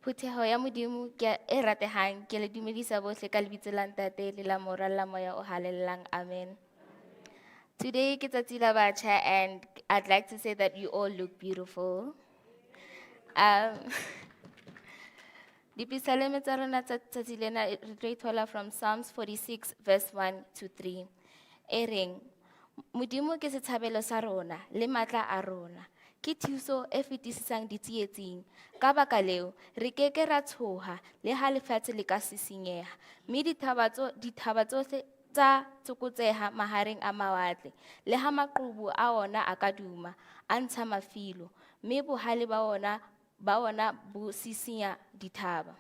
Phutheho ya Modimo e ratehang ke le dumedisa bohle ka lebitso la Ntate le la Mora le la Moya o halellang. Amen. Today ke tsatsi la batjha and I'd like to say that you all look beautiful. Dipisaleme tsa rona tsa tsatsi lena re tlo ithola from Psalms 46 verse 1 to 3. E reng, Modimo ke sethabelo sa rona le matla a rona. Ke thuso e fetisisang ditsietsing. Ka baka leo, re keke ra tshoha le ha lefatshe le ka sisinyeha. Mme dithaba tsohle tsa tsokotseha mahareng a mawatle. Le ha maqhubu a ona a ka duma, a ntsha mafilo. Mme bohale ba ona bo sisinya dithaba.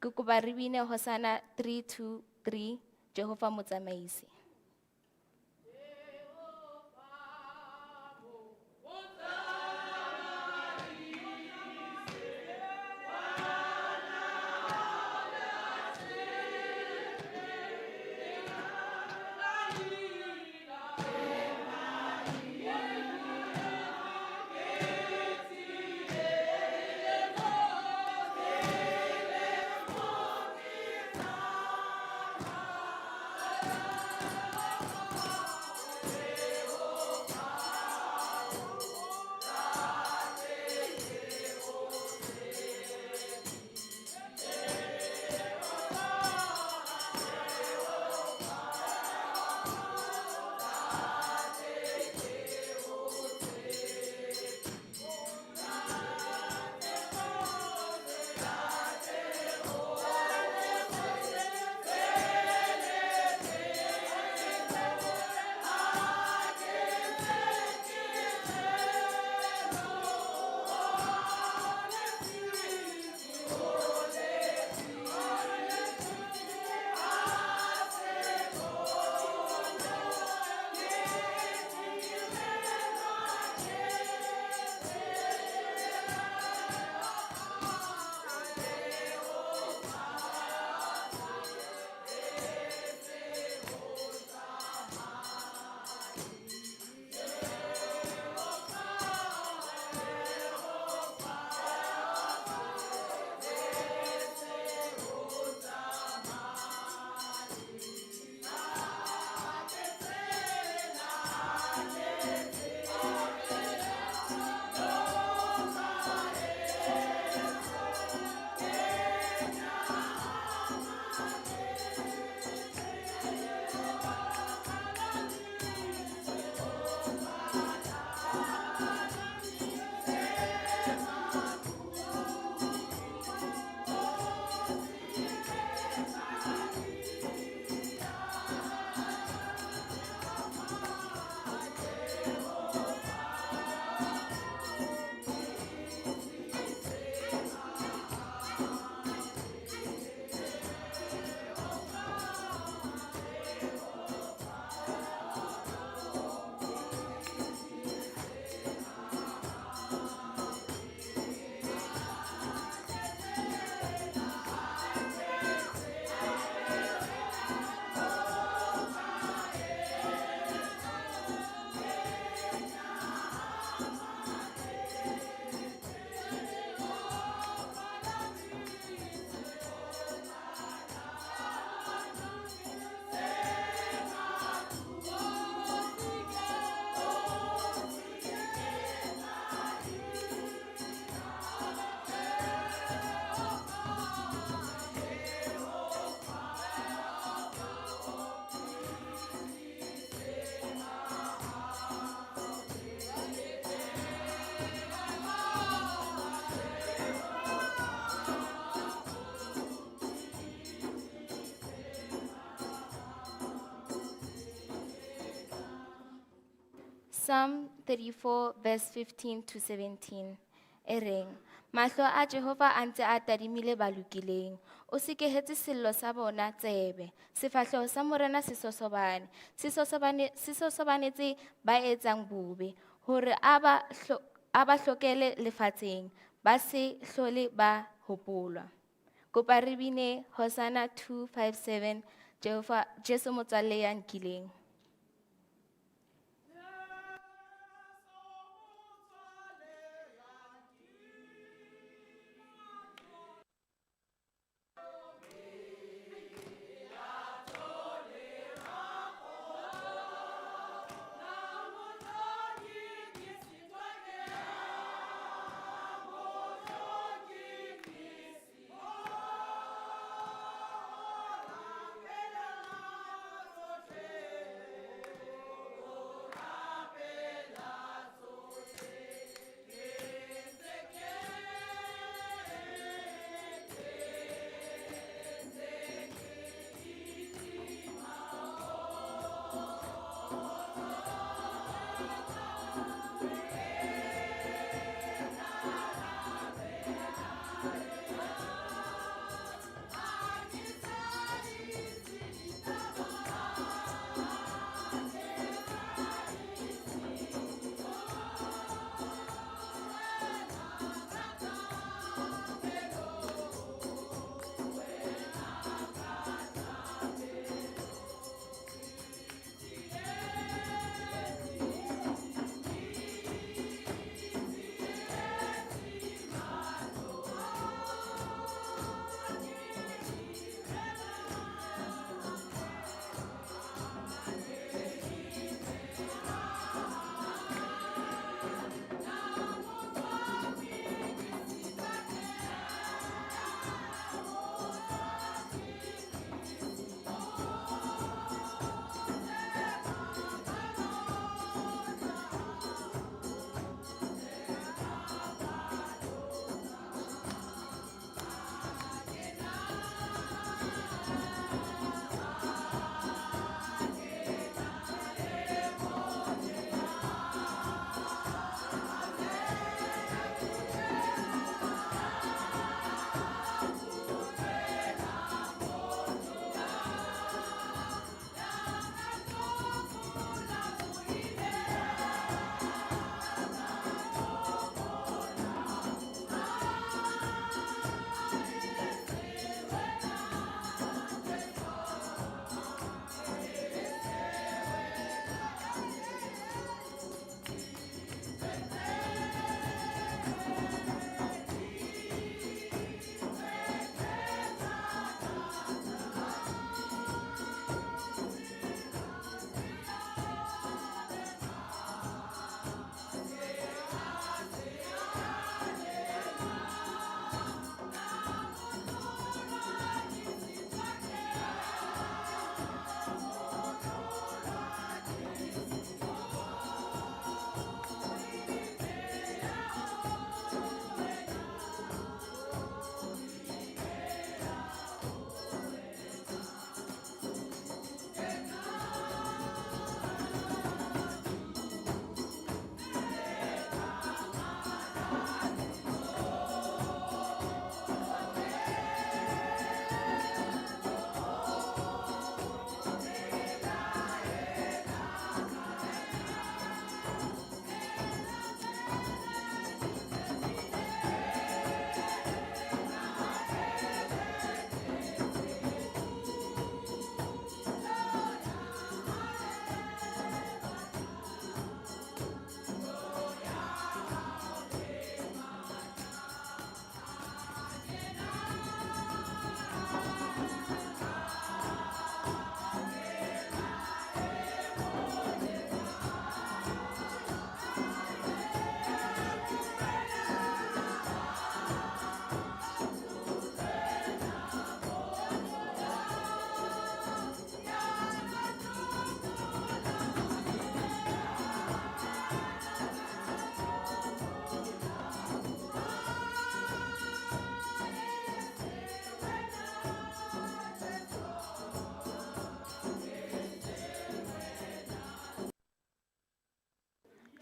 Ke kopa re bine Hosana 3:2-3, Jehova motsamaisi. Psalm 34 verse 15 to 17. E reng, mahlo a Jehova a ntse a tadimile ba lokileng. O sekehetse sello sa bona tsebe. Sefahleho sa morena se sosobane. Se sosobanetse ba etsang bobe. Hore a ba hlokele lefatsheng. Ba se hlole ba hopolwa. Kopa re bine Hosana 2:5-7, Jehova Jesu motswalle ya nkileng.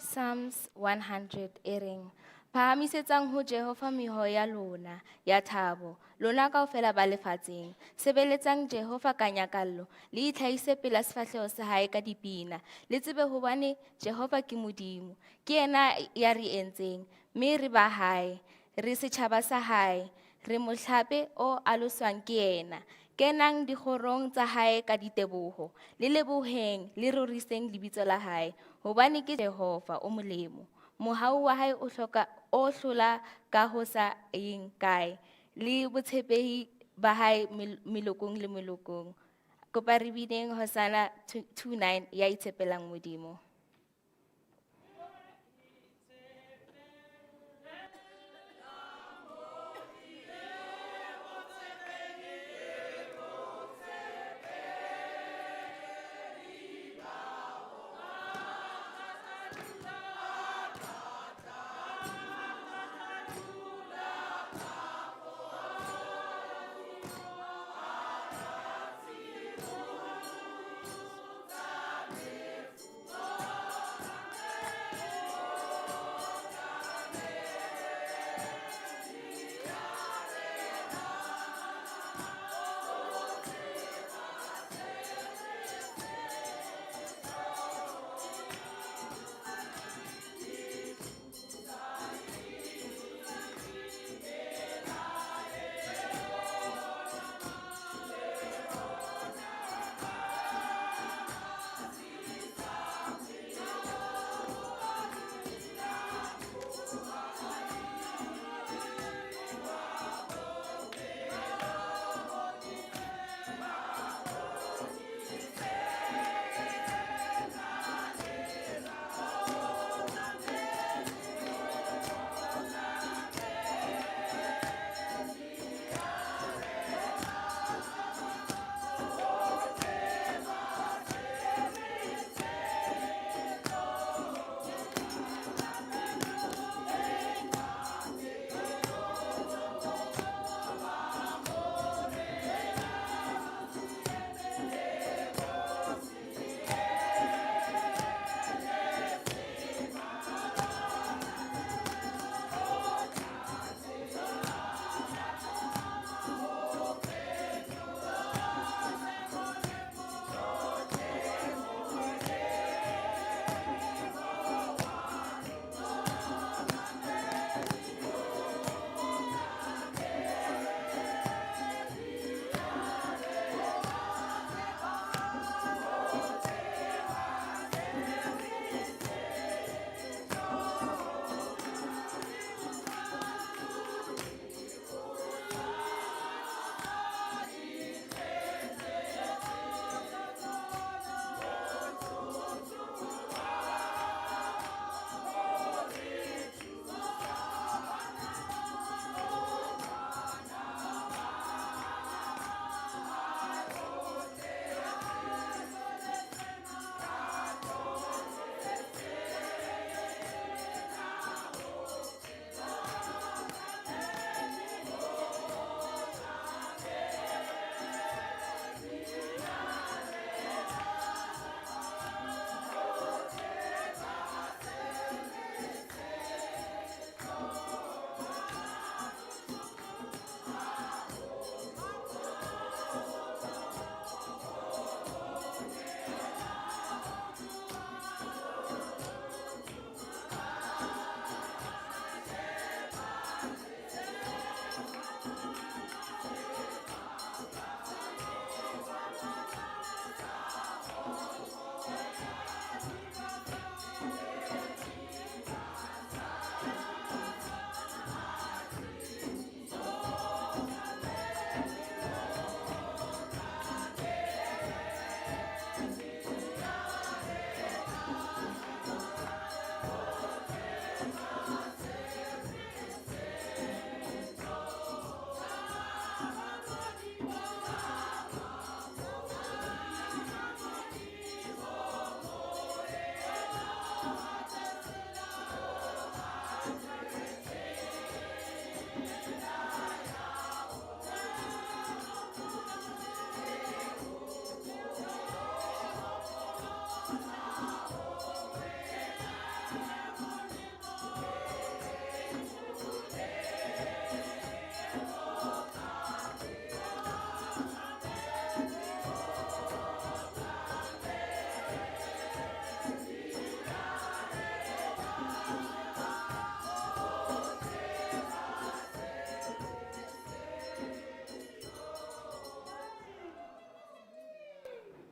Psalms 100 e reng, phahamisetsang ho Jehova meho ya lona, ya thabo, lona kaofela ba lefatsheng. Sebeletsang Jehova ka nyakallo, le itlhahise pela sefahleho sa hae ka dipina. Le tsebe hobane Jehova ke Modimo, ke yena ya re entseng, mme re ba hae, re setjhaba sa hae, re mohlape o aloswang ke yena. Kenang dikgorong tsa hae ka diteboho, le leboheng, le roriseng lebitso la hae, hobane ke Jehova o molemo. Mohau wa hae o hlola ka ho sa eng kae, le botshepehi ba hae melokong le melokong. Kopa re bineng Hosana 2:9 ya itshepelang Modimo.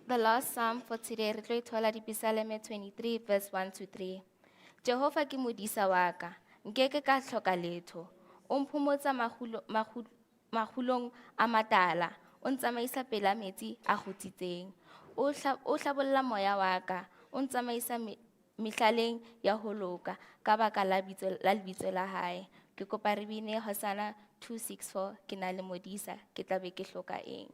The last psalm for today, re tlo e thola Dipisaleme 23 verse 1 to 3. Jehova ke modisa wa ka, nkeke ka hloka letho. O mphomotsa mahulong a matala, o ntsamaisa pela metsi a kgutsitseng. O hlabolla moya wa ka, o ntsamaisa mehlaleng ya ho loka ka baka la lebitso la hae. Ke kopa re bine Hosana 264, ke na le modisa, ke tla be ke hloka eng.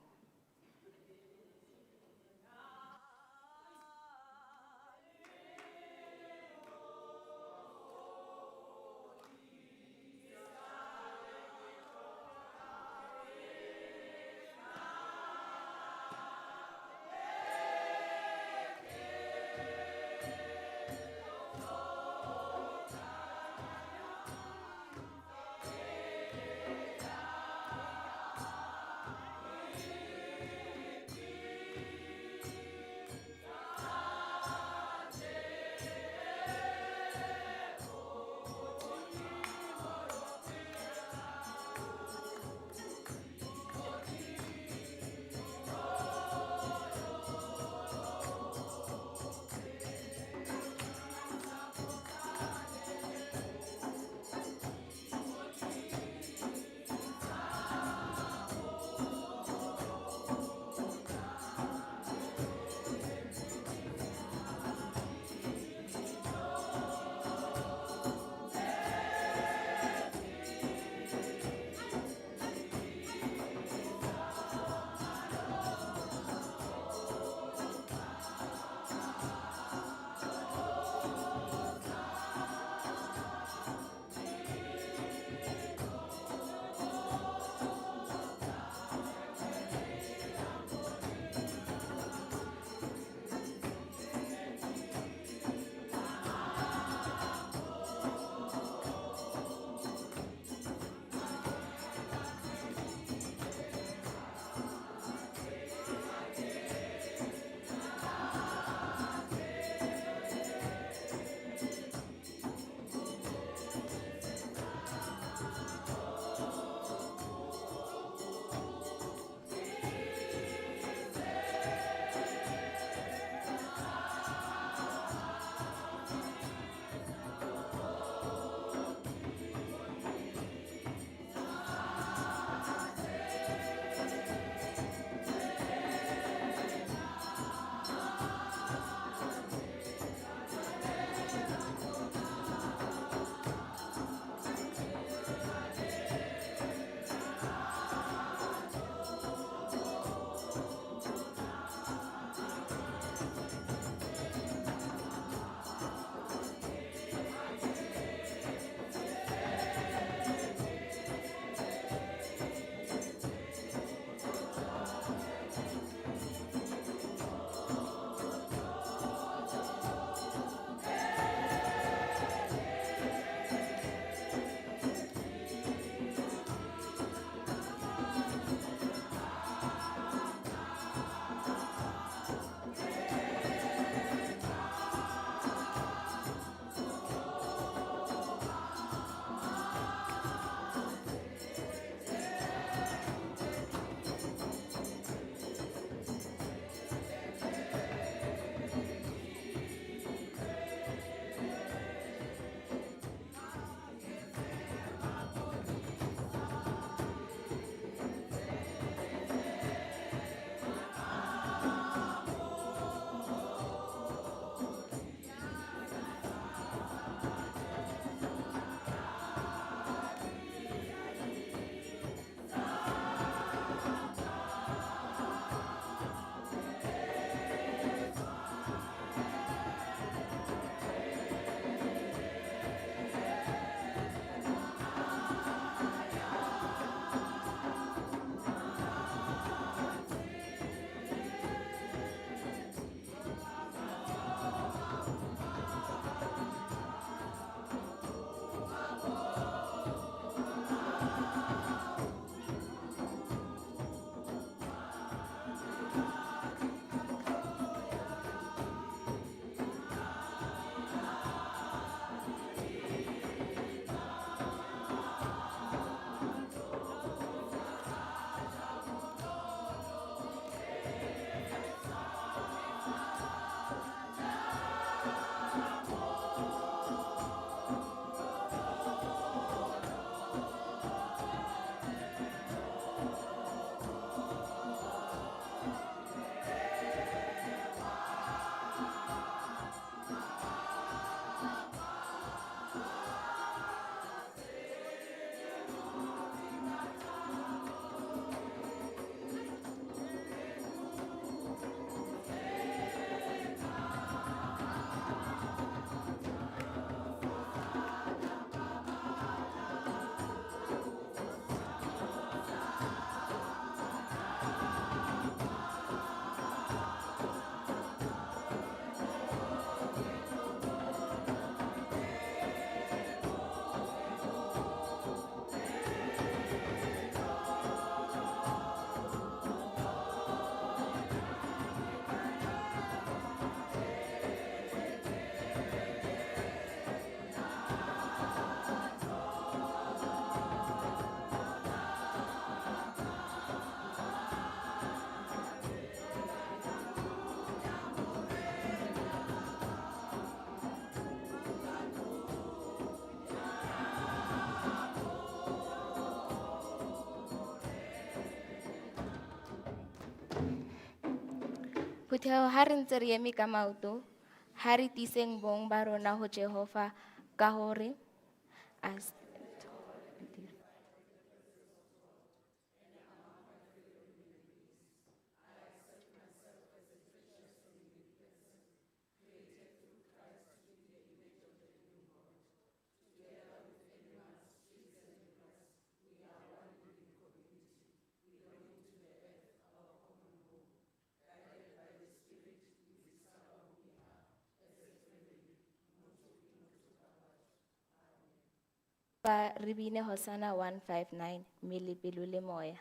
Ditheo ha re ntse re eme ka maoto, ha re tiiseng bong ba rona ho Jehova ka hore as ba re bine Hosana 159 mmele pelo le moya.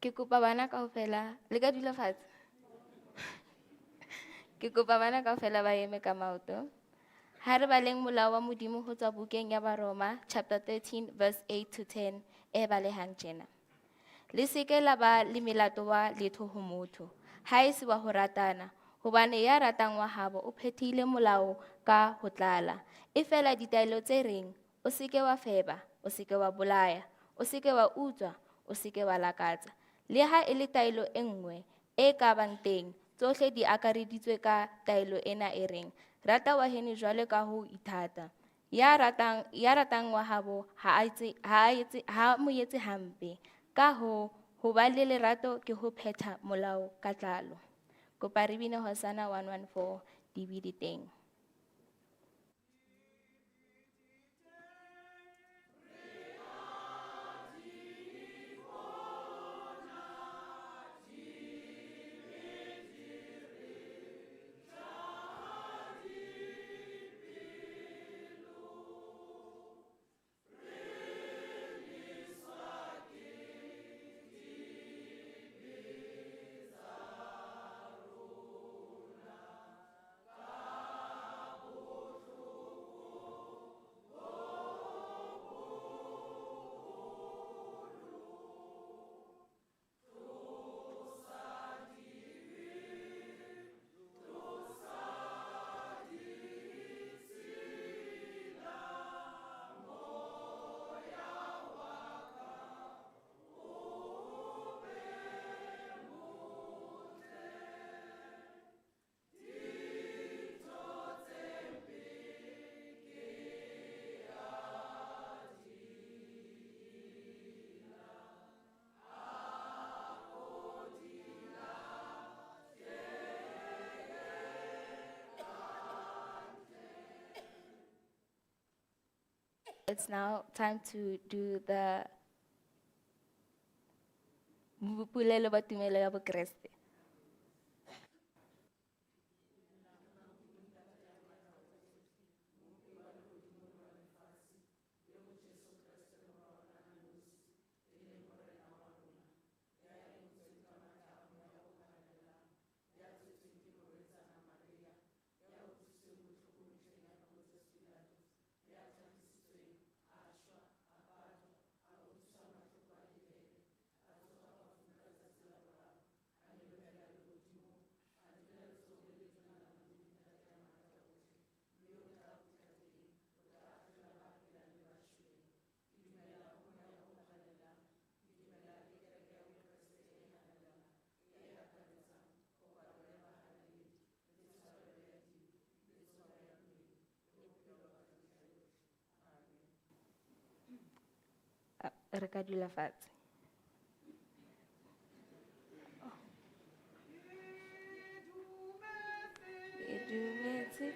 Ke kopa bana kaofela, le ka dula fatshe. Ke kopa bana kaofela ba eme ka maoto. Ha re baleng molao wa Modimo ho tswa bukeng ya Baroma, chapter 13, verse 8 to 10, e balehang tjena. Le seke la ba le melato wa letho ho motho, ha e se wa ho ratana, hobane ya ratang wa habo o phethile molao ka ho tlala. E fela ditaelo tse reng, o seke wa feba, o seke wa bolaya, o seke wa utswa, o seke wa lakatsa. Le ha e le taelo e nngwe e ka bang teng, tsohle di akareditswe ka taelo ena e reng, rata wa heno jwalo ka ho ithata. Ya ratang wa habo ha mo etse hampe. Ka ho ba le lerato ke ho phetha molao ka tlalo. Kopa re bine Hosana 114 di be di teng. It's now time to do the Pulelo ba tumelo ya Bokreste. re ka dula fatshe. Ke dumetse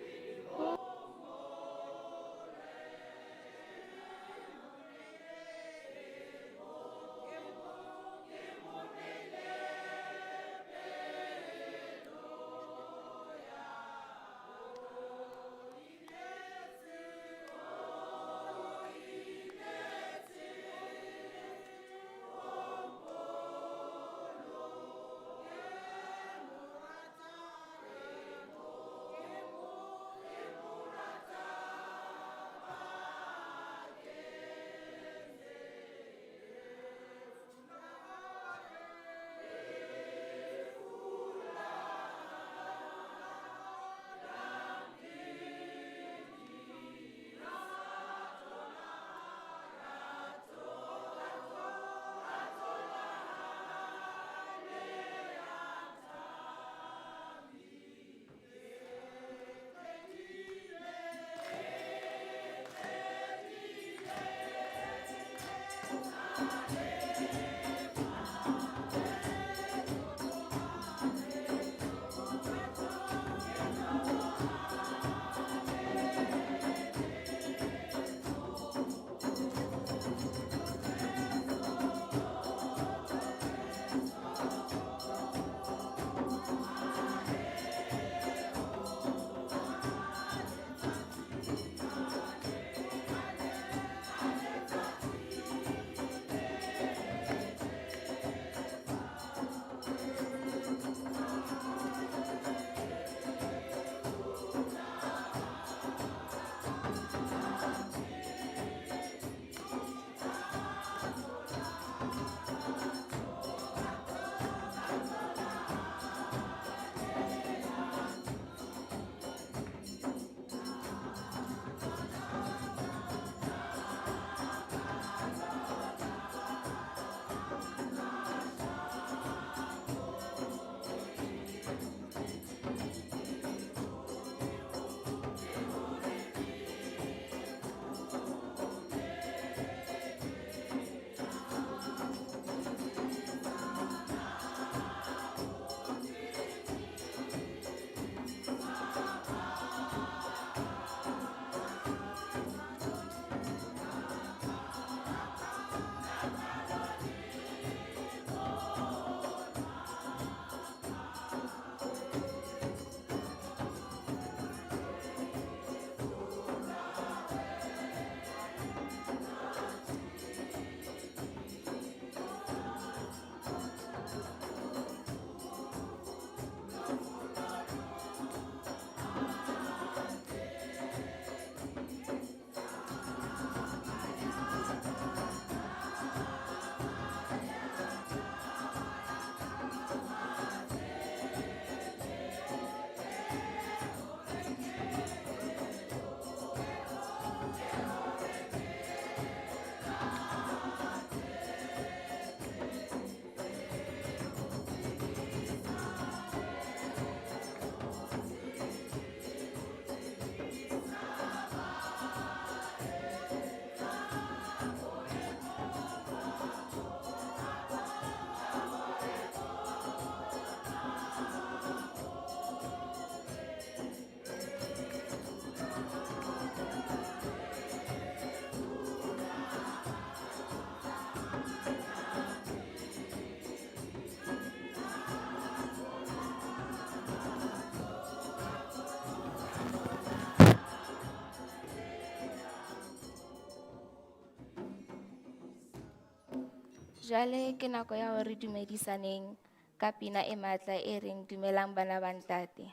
jale ke nako ya hore dumedisaneng ka pina e matla e reng dumelang bana ba ntate.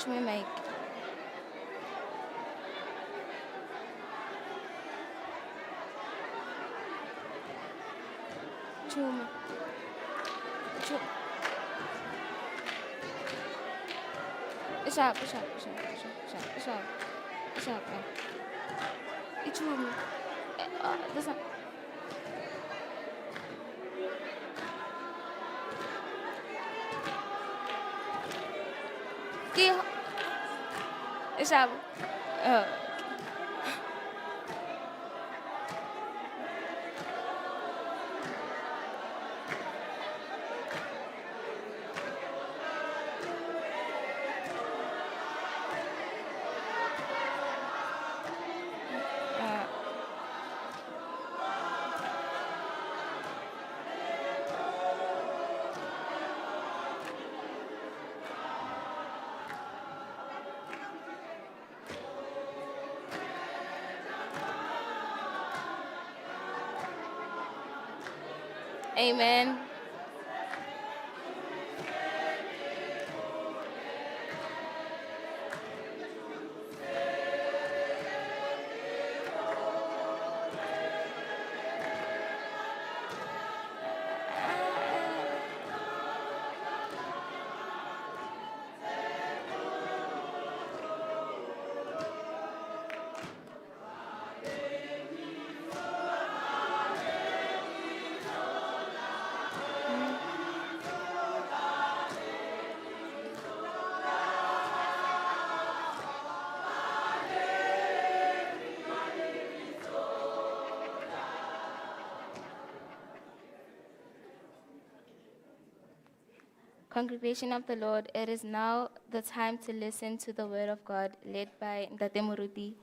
Chume mic. Chume. Chume. Ishap. Ichume. This one. Ishap. Amen. Congregation of the Lord, it is now the time to listen to the word of God led by Ntate Moruti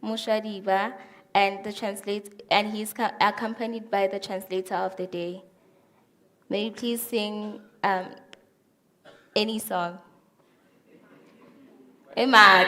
Mushadiba, and he's accompanied by the translator of the day. May you please sing any song. Amen.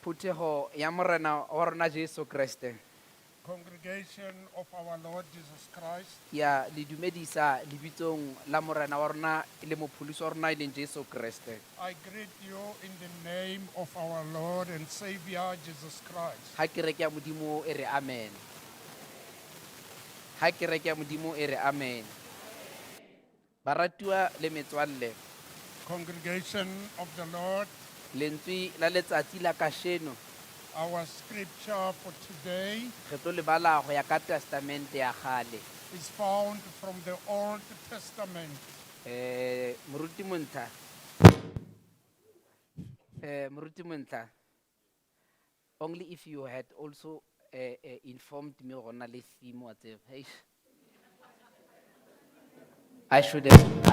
Phuthego ya morena wa rona Jesu Kriste. Congregation of our Lord Jesus Christ, Ke a le dumedisa lebitsong la morena wa rona e le mopholosi wa rona e leng Jesu Kriste. I greet you in the name of our Lord and Savior Jesus Christ. Ha kereke ya Modimo e re amen. Ha kereke ya Modimo e re amen. Baratuwa le metswalle, Congregation of the Lord, lentswe la letsatsi la kasheno our scripture for today re tlo lebala go ya ka testamente ya gale. is found from the Old Testament. Moruti Montlha, only if you had also informed me gona le theme wa tseba. Eish. I should have.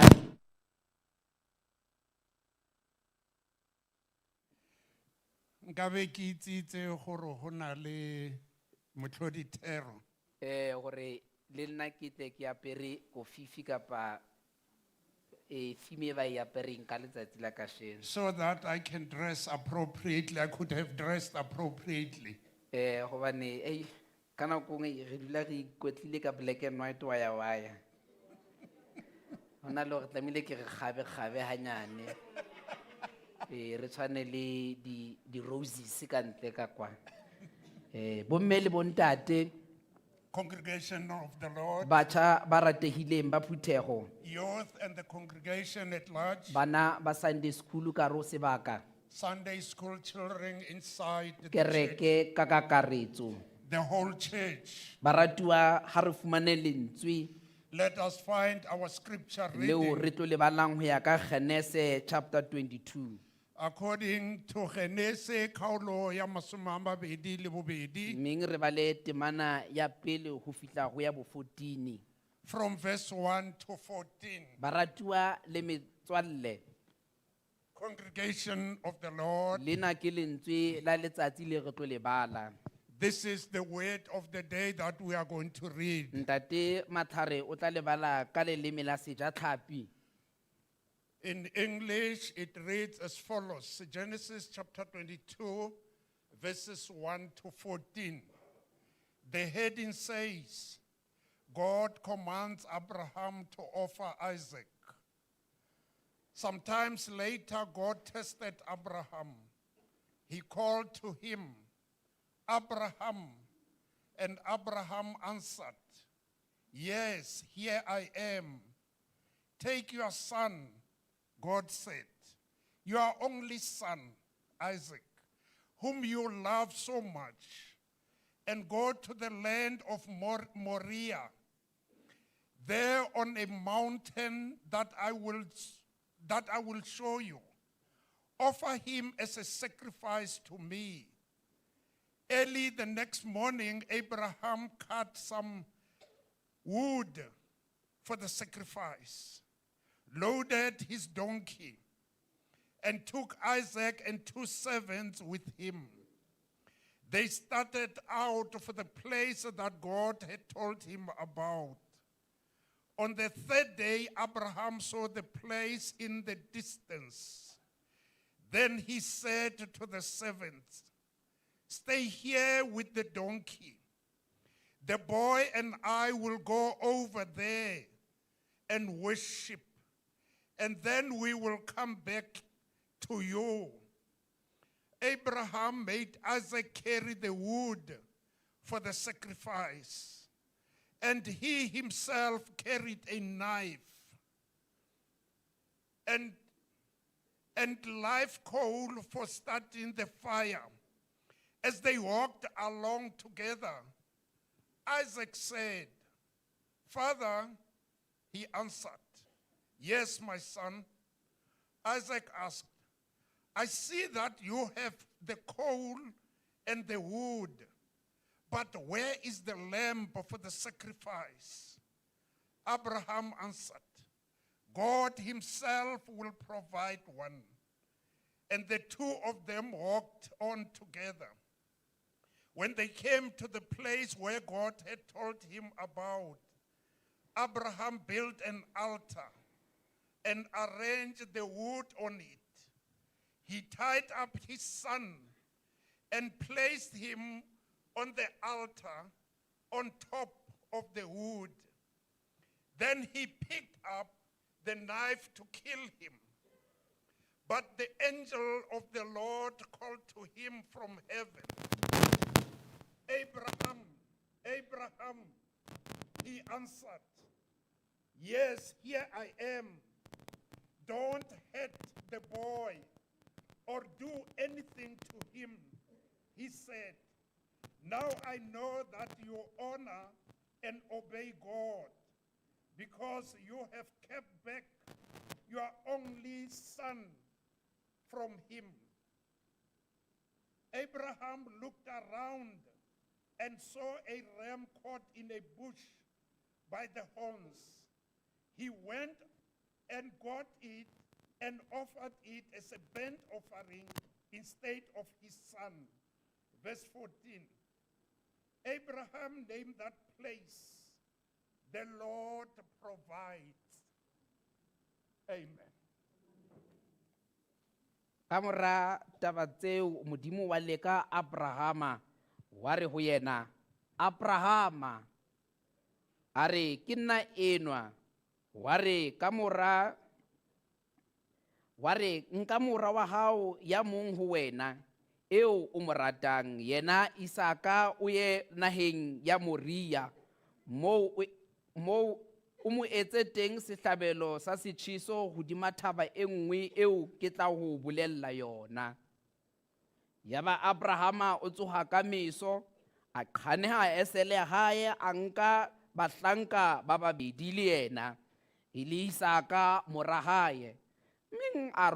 Nkabe ke itsitse gore ho na le motlhodithero. Gore le nna ke tle ke apere kofifi kapa theme e ba e apereng ka letsatsi la kasheno. So that I can dress appropriately. I could have dressed appropriately. Gobane ka nako nngwe re dula re ikwetlile ka black and white waya. Ho na le gore tlamehile ke re kgabe hanyane. Re tshwane le di roses ka ntle ka kwa. Bomme le bontate, Congregation of the Lord, batjha ba ratehileng ba Phuthego, youth and the congregation at large, bana ba Sunday school ka ro sebaka, Sunday school children inside the church, kereke ka kakaretso. the whole church. Baratuwa ha re fumane lentswe Let us find our scripture leo reading re tlo lebalang ho ya ka Genesis chapter 22. according to Genesis kgaolo ya masome a mabedi le bobedi, Mmeng re bale temana ya pele ho fihla ho ya bo 14. from verse 1 to 14. Baratuwa le metswalle, Congregation of the Lord, lena ke lentswe la letsatsi le re tlo lebala. this is the word of the day that we are going to read. Ntate Mathare o tla lebala ka leleme la Sejatlhapi. In English, it reads as follows: Genesis chapter 22, verses 1 to 14. The heading says, God commands Abraham to offer Isaac. Sometimes later, God tested Abraham. He called to him, Abraham, and Abraham answered, Yes, here I am. Take your son, God said, your only son, Isaac, whom you love so much, and go to the land of Moriah. There on a mountain that I will show you. Offer him as a sacrifice to me. Early the next morning, Abraham cut some wood for the sacrifice, loaded his donkey, and took Isaac and 2 servants with him. They started out for the place that God had told him about. On the third day, Abraham saw the place in the distance. Then he said to the servants, Stay here with the donkey. The boy and I will go over there and worship, and then we will come back to you. Abraham made Isaac carry the wood for the sacrifice, and he himself carried a knife and live coal for starting the fire. As they walked along together, Isaac said, Father, he answered, Yes, my son. Isaac asked, I see that you have the coal and the wood, but where is the lamb for the sacrifice? Abraham answered, God himself will provide one. And the two of them walked on together. When they came to the place where God had told him about, Abraham built an altar and arranged the wood on it. He tied up his son and placed him on the altar on top of the wood. Then he picked up the knife to kill him. But the angel of the Lord called to him from heaven, Abraham, Abraham. He answered, yes, here I am. Don't hurt the boy or do anything to him. He said, now I know that you honor and obey God, because you have kept back your only son from him. Abraham looked around and saw a ram caught in a bush by the horns. He went and got it and offered it as a burnt offering instead of his son. Verse 14. Abraham named that place, the Lord provides. Amen. Ka mora taba tseo modimo wa leka Abrahama wa re ho yena, Abrahama, a re ke nna enwa, wa re ka mora nka mora wa hao ya mong ho wena eo o mo ratang, yena Isaka, o ye naheng ya Moria moo o mo etse teng sehlabelo sa setjhiso hodima thaba e nngwe eo ke tla ho bolella yona. Yaba Abrahama o tsoha ka meso, a qhaneha esele hae, a nka bahlanka ba babedi le yena e le Isaka mora hae, mmeng a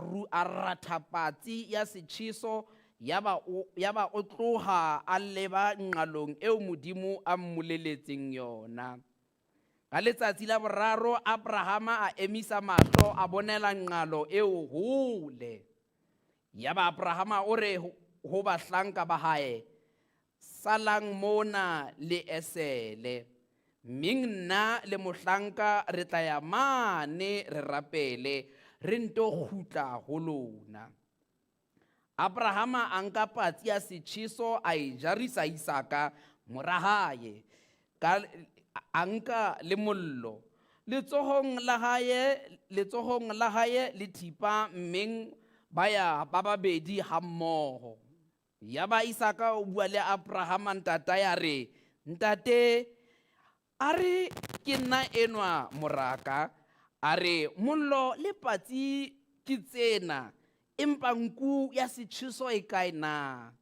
ratha patsi ya setjhiso, yaba o tloha a leba nqalong eo modimo a mmoleletseng yona. Ka letsatsi la boraro Abrahama a emisa mahlo a bonela nqalo eo hole. Yaba Abrahama o re ho bahlanka ba hae, salang mona le esele, mmeng nna le mohlanka re tla ya mane re rapele, re nto kgutla ho lona. Abrahama a nka patsi ya setjhiso a e jarisa Isaka mora hae, a nka le mollo letsohong la hae le thipa, mmeng ba ya ba babedi hammoho. Yaba Isaka o bua le Abrahama ntata ya re, ntate, a re ke nna enwa moraka, a re mollo le patsi ke tsena, empa nku ya setjhiso e kae na?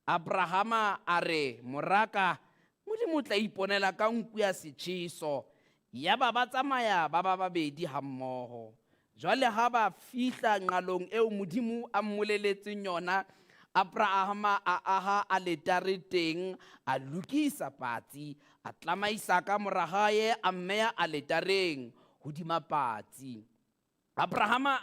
Abrahama a re, moraka, modimo tla iponela ka nku ya setjhiso. Yaba ba tsamaya ba babedi hammoho. Jwale ha ba fihla nqalong eo modimo a mmoleletseng yona, Abrahama a aha aletare teng, a lokisa patsi, a tlama Isaka mora hae, a mmeya aletareng hodima patsi. Abrahama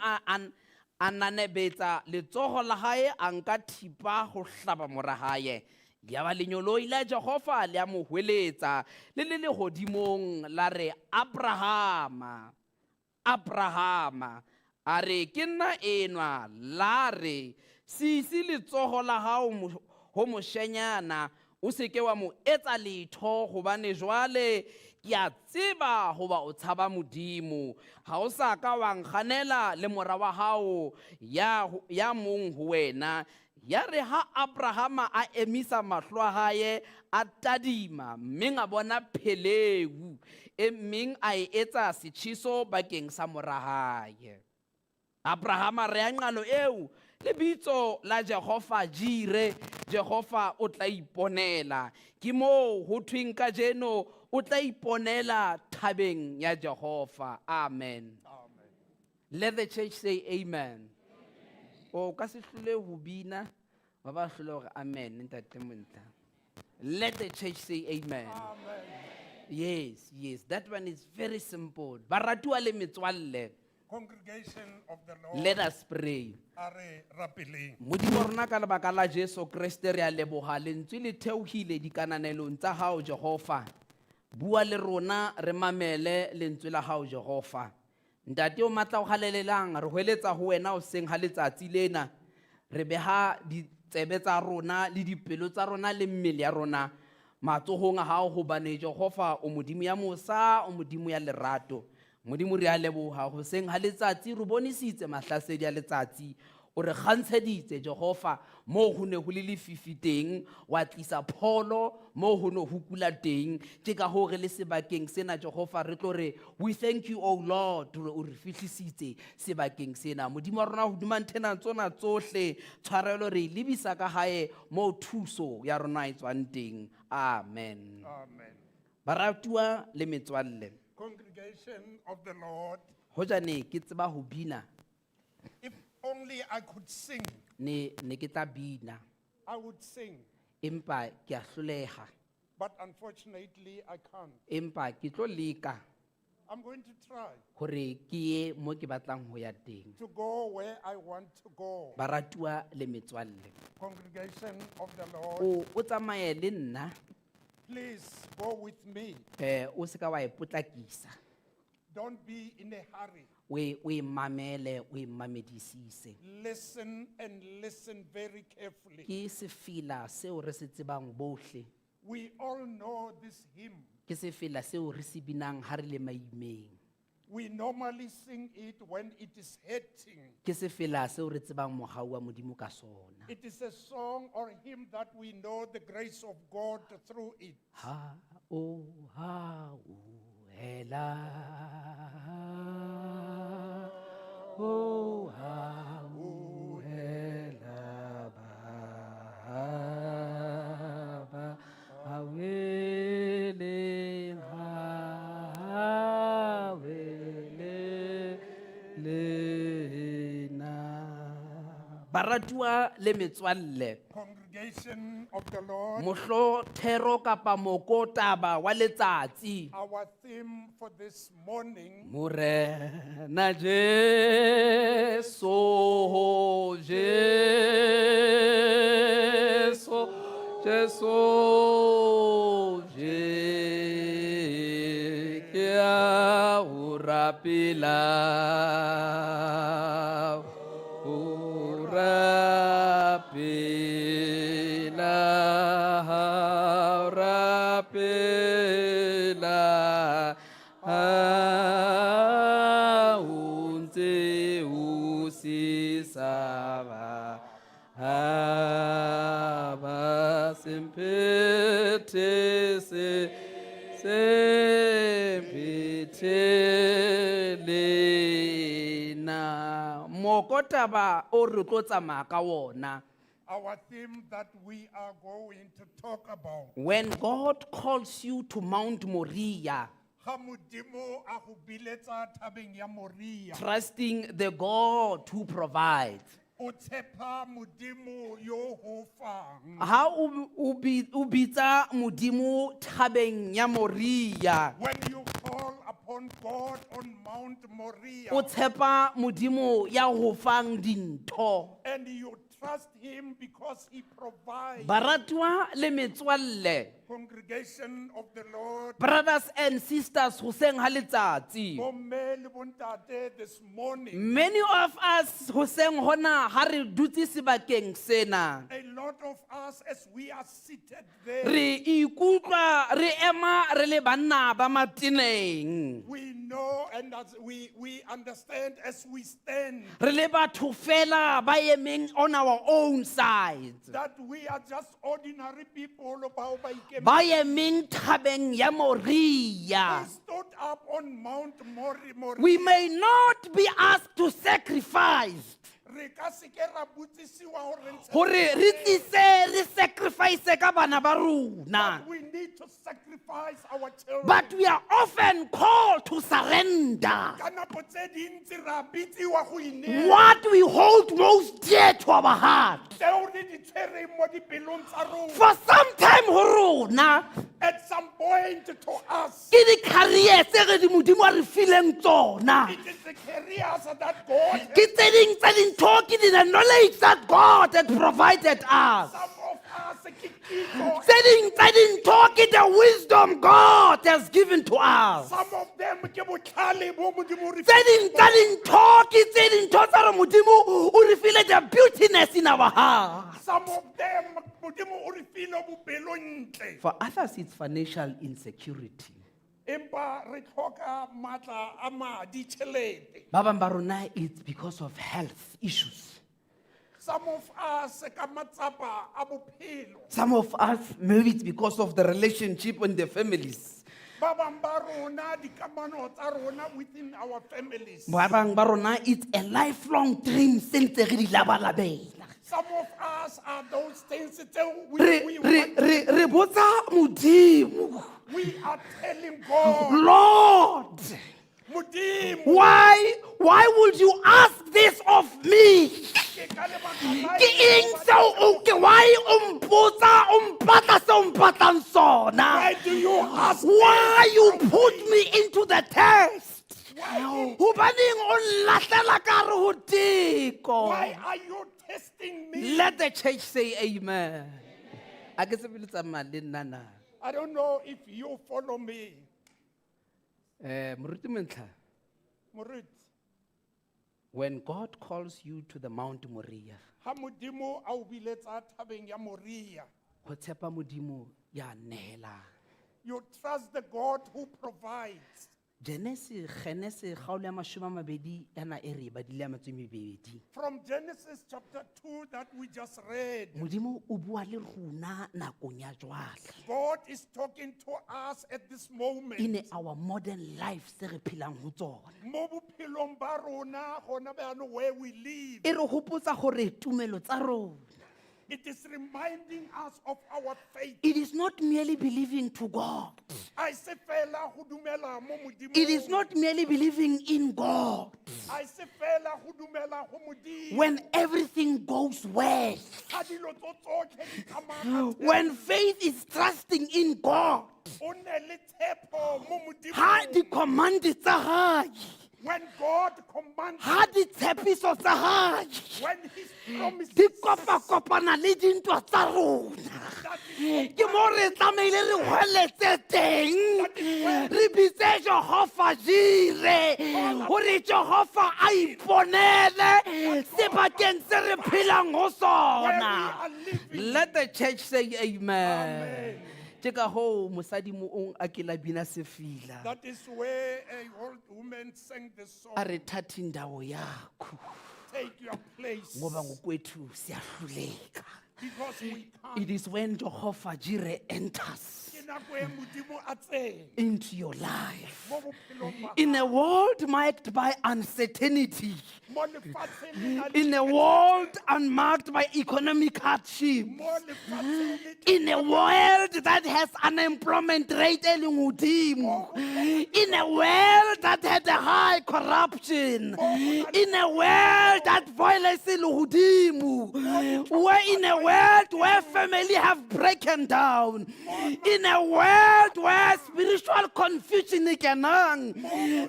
a nanebetsa letsoho la hae, a nka thipa ho hlaba mora hae. Yaba lenyoloi la Jehova le a mo hweletsa, le lehodimong la re, Abrahama, Abrahama. A re ke nna enwa, la re sisi letsoho la hao ho moshenyana, o seke wa mo etsa letho, hobane jwale ke a tseba hoba o tshaba modimo, ha o sa ka wa nkganela le mora wa hao ya mong ho wena. Ya re ha Abrahama a emisa mahlo a hae, a tadima, mmeng a bona pheleu e mmeng a e etsa setjhiso bakeng sa mora hae. Abrahama re nqalo eo lebitso la Jehova Jire, Jehova o tla iponela. Ke moo ho thweng ka jeno o tla iponela thabeng ya Jehova. Amen. Amen. Let the church say amen. O ka se hlole ho bina, ba ba hlole hore amen ntate Montla. Let the church say amen. Amen. Yes, that one is very simple. Baratuwa le metswalle. Congregation of the Lord, Let us pray. are rapeleng. Modimo rona ka lebaka la Jesu Kriste re a leboha, lentswe le theohile dikananelong tsa hao Jehova. Bua le rona re mamele lentswe la hao Jehova. Ntate o matla o galelelang re hweletsa ho wena o seng ha letsatsi lena re beha ditsebe tsa rona le dipelo tsa rona le mmele ya rona matsohong a hao hobane Jehova o modimo ya mosa o modimo ya lerato modimo re a leboha ho seng ha letsatsi re bonisitse mahlasedi a letsatsi o re kgantsheditse Jehova mo ho ne ho le lefifi teng wa tlisa pholo mo ho no ho kula teng ke ka ho re le sebakeng sena Jehova re tlo re we thank you O Lord o re fihlisitse sebakeng sena modimo wa rona hodima nthena tsona tsohle tshwarelo re lebisa ka hae mo thuso ya rona e tswang teng amen Amen. baratuwa le metswalle Congregation of the Lord, ho jane ke tseba ho bina if only I could sing, ne ke tla bina I would sing. empa ke a hloleha But unfortunately, I can't. empa ke tlo leka I'm going to try hore ke ye mo ke batlang ho ya teng to go where I want to go. baratuwa le metswalle Congregation of the Lord, o tsamaye le nna please go with me. o se ka wa ipotlakisa Don't be in a hurry. o e mamele o e mamedisise Listen and listen very carefully. ke sefila seo re se tsebang bohle We all know this hymn. ke sefila seo re se binang ha re le maimeng We normally sing it when it is hurting. ke sefila seo re tsebang mogau wa modimo ka sona It is a song or hymn that we know the grace of God through it. ha o hela o ha o hela ba awele lena baratuwa le metswalle Congregation of the Lord, mohlo thero kapa mokotaba wa letsatsi our theme for this morning Morena Jesu, Jesu, Jesu, Jekia urapila, urapila. Unte usisaba aba sempete lena mokotaba o re tlo tsamaya ka wona our theme that we are going to talk about. when God calls you to Mount Moriah Ha Modimo a go biletsa thabeng ya Moriah. trusting the God who provides. O tshepa Modimo yo ho fang. Ha o bitsa modimo thabeng ya Moriah When you call upon God on Mount Moriah o tshepa modimo ya ho fang dintho and you trust him because he provides. baratuwa le metswalle Congregation of the Lord, brothers and sisters ho seng ha letsatsi bomme le bontate, this morning, many of us ho seng hona ha re dutse sebakeng sena a lot of us as we are seated there, re ikutlwa re ema re le banna ba mateneng we know and as we understand as we stand re le batho fela ba emeng on our own side that we are just ordinary people bao ba ikemetseng. ba emeng thabeng ya We Moriah. stood up on Mount Moriah. We may not be asked to sacrifice Re ka se ke ra botsisiwa hore ntse- hore re tlise re sacrifice ka bana ba rona, But we need to sacrifice our children. but we are often called to surrender Ka nako tse ding ntse ra bitsiwa go inela. what we hold most dear to our heart. Tseo re di tshwereng mo dipelong tsa rona. For some time ho rona At some point to us, ke di-career tse re di modimo a re fileng tsona, it is the careers that God has. ke tse ding tsa dintho ke the knowledge that God had provided us. Some of us ke kitso. Tse ding tsa dintho ke the wisdom God has given to us. Some of them ke botlhale bo Modimo o re Tse ding tsa dintho ke tse dintho tsa re Modimo o re file the beautiness in our heart. Some of them Modimo o re file bopelontle. For others, it's financial insecurity. Empa re tlhoka matla a madi tšhelete. Ba bang ba rona, it's because of health issues. Some of us ka matsapa a bophelo. Some of us, maybe it's because of the relationship in the families. Ba bang ba rona dikamano tsa rona within our families. Ba bang ba rona, it's a lifelong dream since re di labalabela. Some of us are those things that Re botsa Modimo, we are telling God, Lord, Modimo, why would you ask this of me? ke ka lebaka la Ke eng seo o ke why o mpatla se o mpatlang sona? why do you ask Why this you of put me? me into the test? Why? Hobaneng o nlahlela ka hare ho teko? Why are you testing me? Let the church say amen. A ke tsebe le tsamaya le nna na. I don't know if you follow me. Moruti Mentlha, Moruti, when God calls you to the Mount Moriah, ha Modimo a o biletsa thabeng ya Moria, ho tshepa Modimo ya nehela. you trust the God who provides. Genesis kgaolo ya mashome a mabedi yana e re badile ya metso e mebedi. From Genesis chapter 2 that we just read, Modimo o bua le rona nakong ya jwale. God is talking to us at this moment. In our modern life se re phelang ho tsona. Mo bophelong ba rona gona bjano where we live. E re hopotsa gore tumelo tsa rona. It is reminding us of our faith. It is not merely believing to God. I se fela go dumela mo Modimo. It is not merely believing in God. I se fela go dumela go Modimo. When everything goes well, Ha dilo tso tsotlhe di tsamaya ka when faith is trusting in God, o ne le tshepo mo Modimo. ha di command tsa hae, When God commands, ha di tshepiso tsa hae, when His promises, di kopana le dintwa tsa rona. that is Ke mo re tlameile re hweletse teng, re bitse Jehova Jire, hore Jehova a iponele sebakeng se re phelang ho sona. where we are living. Let the church say amen. Amen. Ke ka hoo mosadi moong a ke la bina sefila. That is where a old woman sang the song, A re thathi ndawo yakho take your place. ngoba ngokwethu siyahluleka. Because we can't. It is when Jehovah Jireh enters Ke nako e Modimo a tsena into your life. mo bophelong ba In a world marked by uncertainty, mo lefatsheng le na le- in a world unmarked by economic hardship, mo lefatsheng le- in a world that has unemployment rate e leng hodimo, in a world that had a high corruption, in a world that violence e le hodimo, in a world where family have broken down, in a world where spiritual confusion is kenang.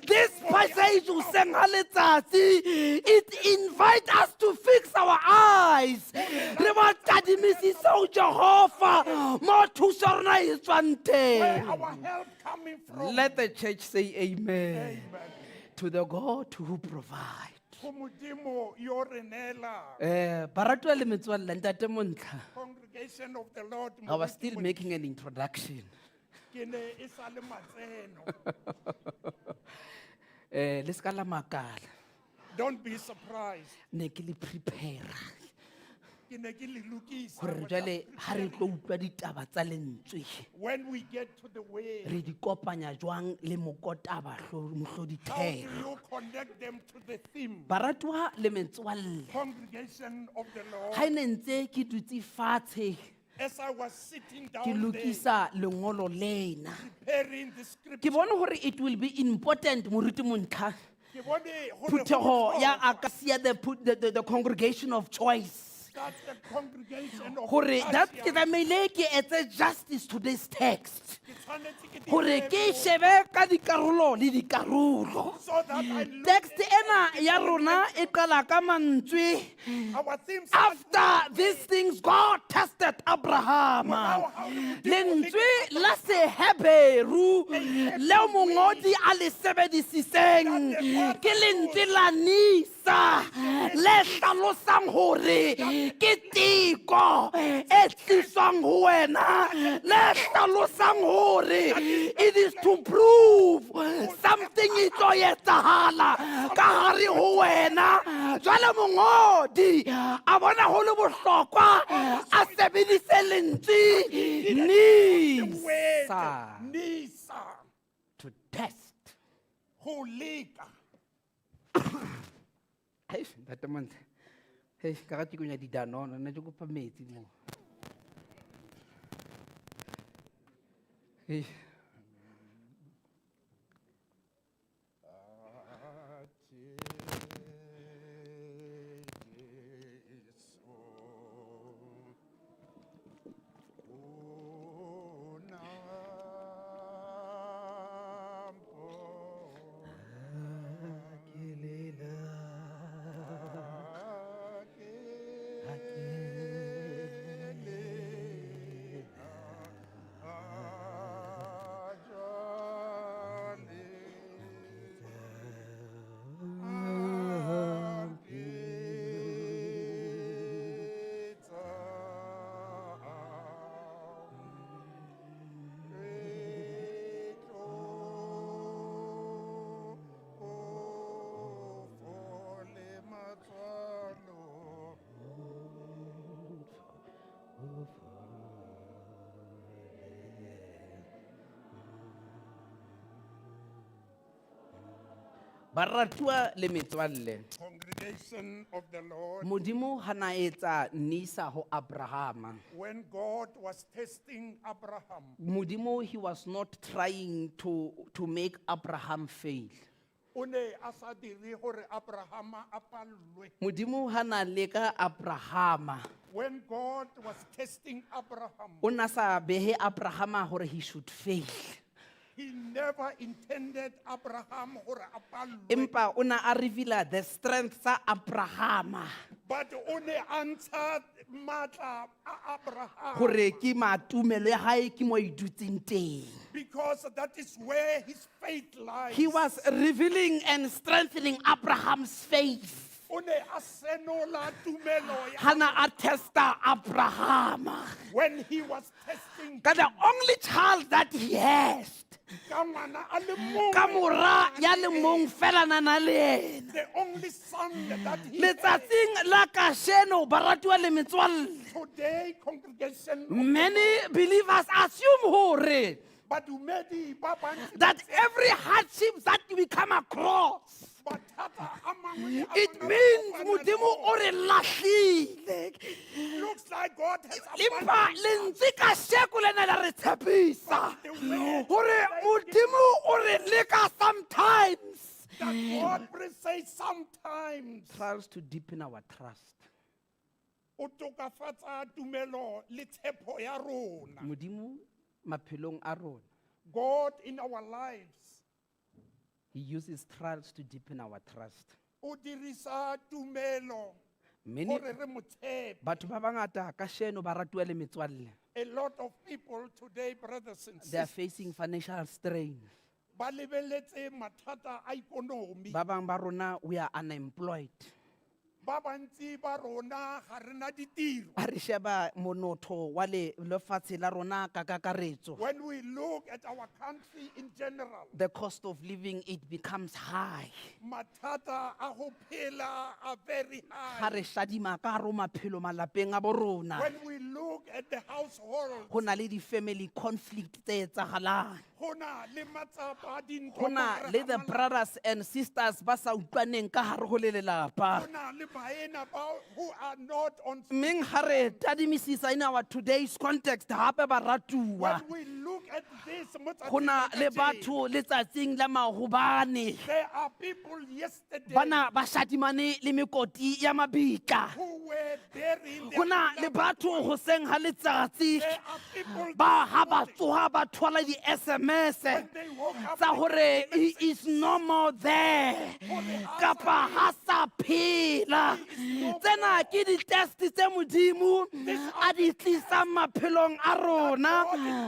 This passage o seng ha letsatsi, it invites us to fix our eyes. Re ba tadimisisa Jehovah mo thuso ya rona e tswang where teng. our help coming from. Let the church say amen. Amen. To the God who provides. Go Modimo yo re neela. Baratuwa le metswalle ntate Montla. Congregation of the Lord, I was still making an introduction. ke ne e sa le matseno. Le ska la makala. Don't be surprised. Ne ke le prepare. Ke ne ke le lokisa Gore jwale ha re tlo utlwa ditaba tsa lentswe. when we get to the way. Re di kopanya jwang le mokotaba How do mohloditheo. you connect them to the theme? Baratuwa le metswalle. Congregation of the Lord. Ha ne ntse ke dutse fatshe As I was sitting ke down there lokisa lengolo lena. preparing the Ke scripture, bone gore it will be important moruti Montla. ke bone gore go Phuthego ya bohlokwa akasia the congregation of choice. ka that the congregation of Hore that ke Asia, tlamehile ke etse justice to this text. ke tshwanetse ke Hore dire ke bo- shebe ka dikarolo le dikarolo. so that I look Text at ena the ya rona e qala ka mantswe. our theme starts with After these things, God tested Abraham. Lentswe la Seheberu leo mongodi a le sebedisitseng ke lentswe la Nisa le hlalosang hore ke teko e tliswang ho wena le hlalosang hore it is to prove something e tlo etsahala ka hare ho wena. Jwale mongodi a bona ho le bohlokwa a sebedise lentswe Nisa Nisa, to test. who leka. Hey, ntate Montle. Hey, ka ga tikonya didanono, nna ke kopa metsi mo. Hey, Baratua le metswalle. Congregation of the Lord, Modimo hana etsa Nisa ho Abraham. when God was testing Abraham, Modimo, he was not trying to make Abraham fail. o ne a sa dire gore Abraham a pallwe. Modimo hana leka Abraham. When God was testing Abraham, O na sa behe Abraham hore he should fail. he never intended Abraham gore a pallwe. Empa o na a reveala the strength sa Abraham. But o ne a ntsha matla a Abraham, Hore ke matumelo ya hae ke mo idutseng teng. because that is where his faith lies. He was revealing and strengthening Abraham's faith. O ne a senola tumelo ya- Hana a testa Abraham. when he was testing Ka the only child that he has. ka ngwana a le mongwe, Ka mora ya le mong fela na na le yena. the only son that he had. Letsatsing la kasheno baratua le metswalle. Today, congregation, Many believers assume hore badumedi ba bantsi that every hardship that we come across, mathata a mangwe a it rona means a Modimo kopana o re lahlile. le- looks like God has Empa abandoned us. lentswe kasheko le na la re tshepisa hore Modimo o re leka sometimes. That God will say sometimes Trials to deepen our trust. o tokafatsa tumelo le tshepo ya rona. Modimo maphelong a rona, God in our lives he uses trials to deepen our trust. o dirisa tumelo Many gore re mo tshepe. batho ba bangata kasheno ba ratuwa le metswalle. A lot of people today, brothers and They are sisters, facing financial strain. ba lebeletse mathata a ikonomi. Ba bang ba rona we are unemployed. Ba bantsi ba rona ga re na ditiro. Ha re sheba monotho wa lefatshe la rona ka kakaretso. When we look at our country in general, The cost of living, it becomes high. mathata a go phela are very Ha high. re shadima ka hare ho maphelo malapeng a bo rona. When we look at the household, Ho na le di-family conflict tse etsagalang. go na le matsapa a dintho Ho na ka gare le ga the malapa. brothers and sisters ba sa utlwaneng ka hare ho le lelapa. Go na le baena ba who are not on. Mmeng ha re tadimisisa in our today's context hape ba ratuwa. When we look at this, Ho na le batho letsatsing la mahobane. there are people yesterday Bana ba shadimane le mekoti ya mabitla. who were where there in Go na le batho hoseng ha letsatsi there are people ba this ha ba morning, tsoha ba thola di-SMS when they woke up tsa with hore the he message, is no more there kapa ha sa phela. Tsena ke di-test tse modimo a di tlisang maphelong a rona.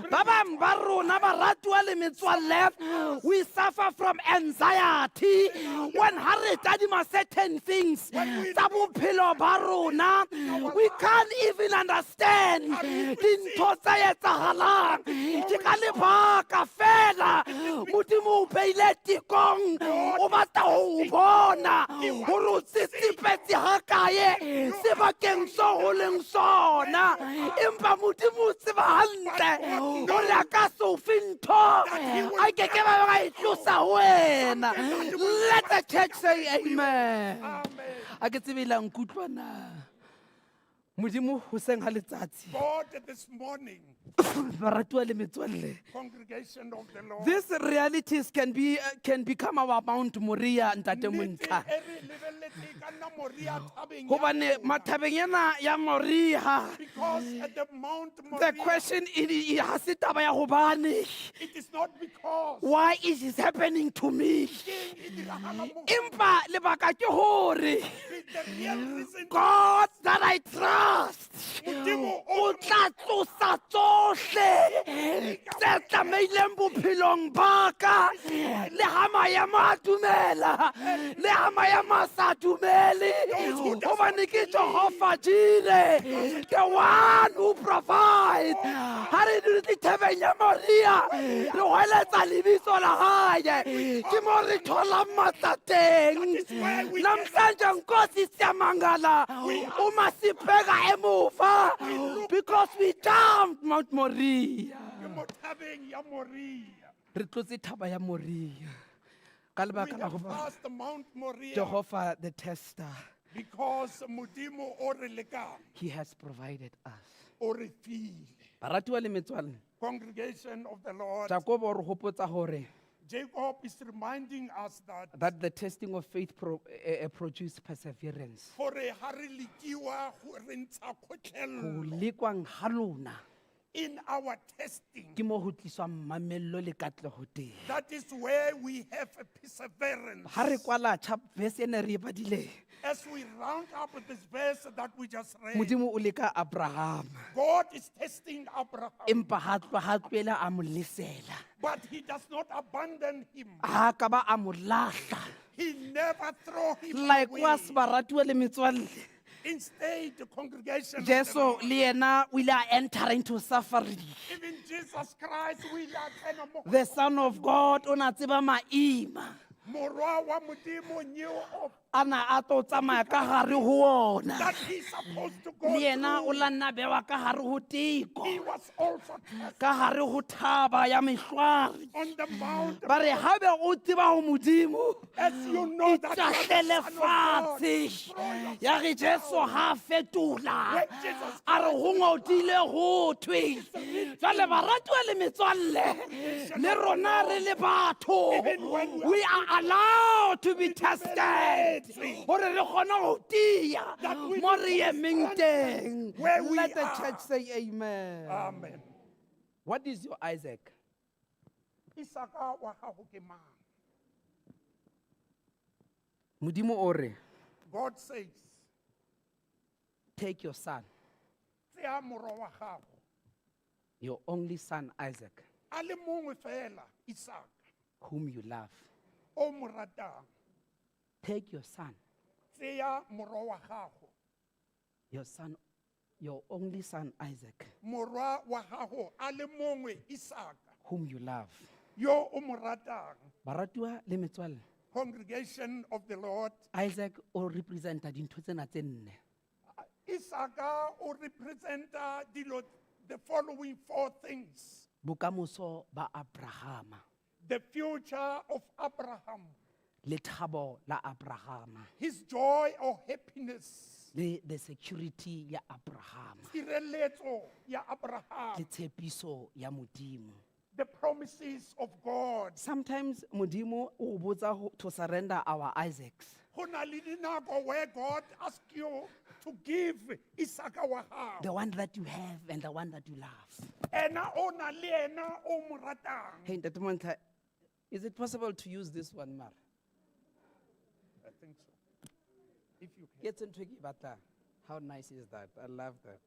Ba bang ba rona baratuwa le metswalle, we suffer from anxiety when ha re tadima certain things tsa bophelo ba rona. We can't even understand dintho tse etsagalang. Ke ka lebaka fela modimo o beile tikong o batla ho bona hore o tsitsipetse ha kae sebakeng so ho leng sona. Empa modimo o tseba hantle hore a ka se o fe ntho a ke ke ba ba e tlosa ho wena. Let the church say amen. A ke tsebe la nkutlwa na modimo hoseng ha letsatsi God this morning, baratuwa le metswalle. congregation of the Lord, These realities can become our Mount Moriah ntate Monka. Hobane mathabeng ena ya Moriah, because at the Mount the Moriah, question ha se taba ya hobane it is not because why is this happening to me. Empa lebaka ke hore the real reason God that I trust o tla tlosa tsohle tse tlameileng bophelong ba ka, le ha maemo a dumela le ha maemo a sa dumele, hobane ke Jehovah Jireh, the one who provides. Ha re dutse thabeng ya Maria re hweletsa lebitso la hae, ke mo re tholang matla teng. Namhlanje Nkosi siyamangala uma sibheka emuva because we jumped Mount Moriah. Having Yamoria. Re tlotse thaba ya Moriah ka We lebaka la have hoba passed Mount Moriah Jehovah the tester, because Mudimo Oreleka he has provided us. Orefile. Baratuwa le metswalle, Congregation of the Lord, Jacobo re hopotsa hore Jacob is reminding us that the testing of faith produce perseverance. for a harilikiwa Ho lekwang ha lona in our testing, ke mo ho tliswang mamello le katleho teng. that is where we have a perseverance. Ha re kwala verse ene re e badile, As we round up with this verse that we just read, modimo o leka Abraham God is testing Abraham, empa ha tlohela a mo lesela, but he does not abandon him. ha ka ba a mo lahla. He never throw him Likewise away. baratuwa le metswalle, Instead, the congregation of the Jesu Lord, le yena o ile a enter into suffering. even Jesus Christ will attend The Son of God o na tseba maima Morwa wa Modimo knew of ana a tlo tsamaya ka gare ho ona, that he's supposed to go le yena o through. la nna bewa ka gare ho teko, He was also tested ka gare ho thaba ya mehlware. on the mount. Ba re ha be o tseba ho modimo As you know that you are tahlele the Son of God. fatshe ya re Jesu ha fetola a re ho ngodile ho thwe. Jwale baratuwa le metswalle le rona re le batho, we are allowed to be tested hore re kgone ho tia mo re emeng teng. Where we Let the are. church say amen. Amen. What is your Isaac? Isaka wa gago ke mang? Modimo o re, God says, take your son, "Tseya morwa wa gago, your only son Isaac, a le mongwe fela, Isaac, whom you love. o mo ratang. Take your son, Tseya morwa wa gago, your only son Isaac, morwa wa gago, a le mongwe, Isaac, whom you love." yo o mo ratang." Baratuwa le metswalle, Congregation of the Lord, Isaac o representa dintho tsena tse nne. Isaka o representa the following four things: Bokamoso ba Abrahama, the future of Abraham, le thabo la Abrahama, his joy or happiness, le the security ya Abrahama, tshireletso ya Abraham, le tshepiso ya modimo. the promises of God. Sometimes modimo o botsa to surrender our Isaacs. Ho na le dinako where God asks you to give Isaka wa gago. the one that you have and the one that you love. Ena o na le ena o mo ratang. Hey, Ntate Montle, is it possible to use this one, Mar? I think so. If you can. Get into Gibata. How nice is that? I love that.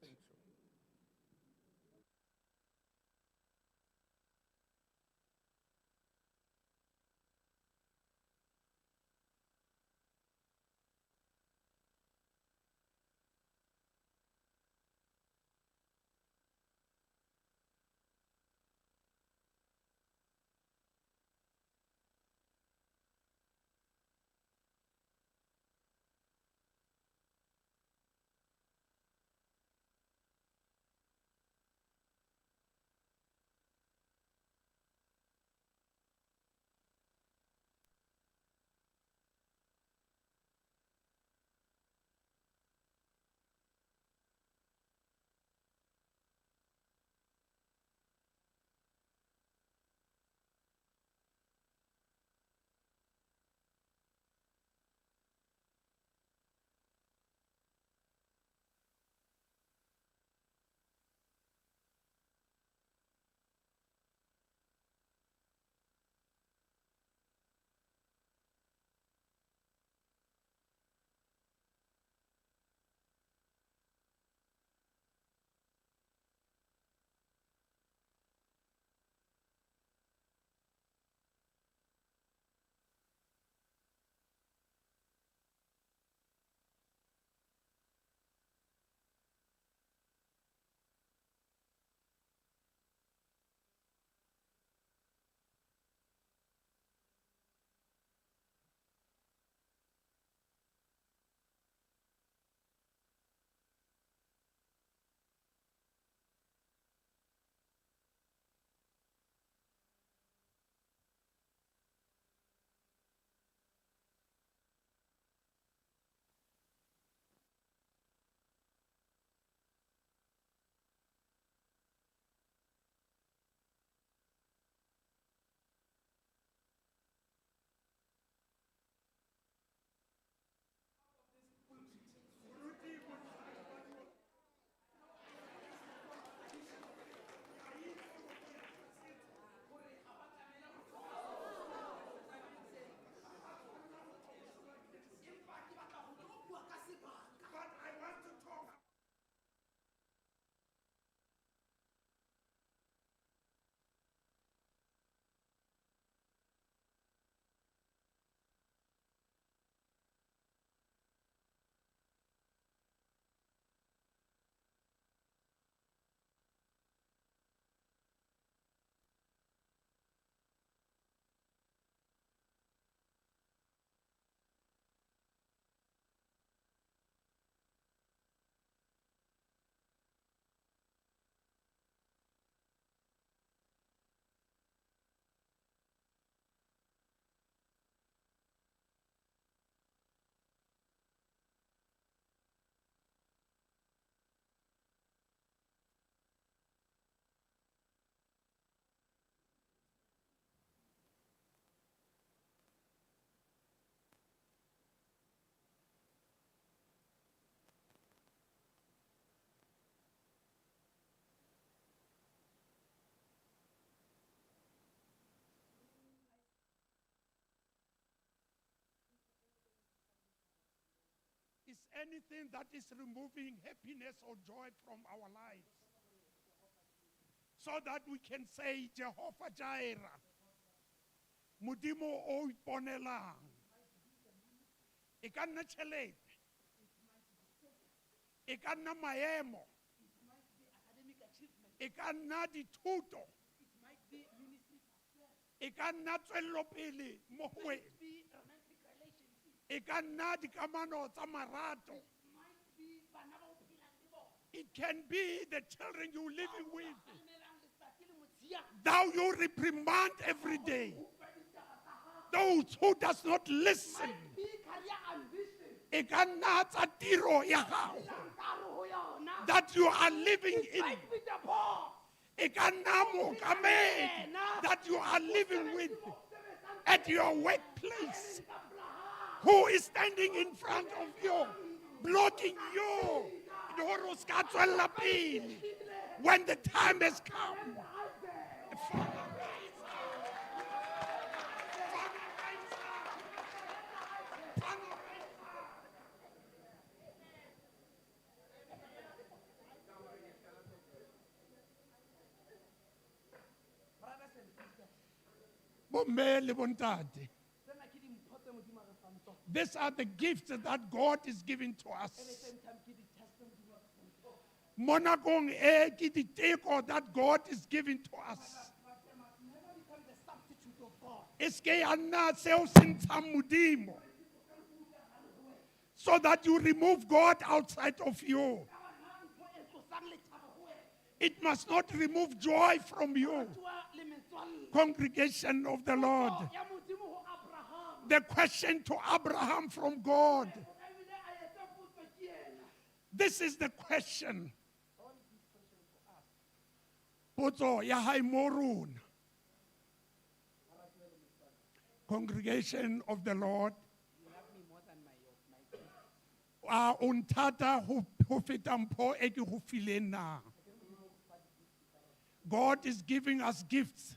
Is anything that is removing happiness or joy from our lives, so that we can say Jehovah Jireh, Modimo o iponelang. E ka nna tšhelete, e ka nna maemo, e ka nna dithuto, e ka nna tswelelopele mo go wena, e ka nna dikamano tsa marato. It can be the children you're living with. Thou you reprimand every day those who does not listen. E ka nna tsa tiro ya gago that you are living in. E ka nna mookamedi that you are living with at your workplace, who is standing in front of you blocking you le hore o ska tswella pele when the time has come. Bomme le bontate. These are the gifts that God is giving to us. Monakong e ke diteko that God is giving to us. Eske ya nna seo se ntshang Modimo. So that you remove God outside of you. It must not remove joy from you. Congregation of the Lord. The question to Abraham from God. This is the question. Potso ya hai mo rona. Congregation of the Lord. Untata ho feta mpho e ke ho fileng na. God is giving us gifts.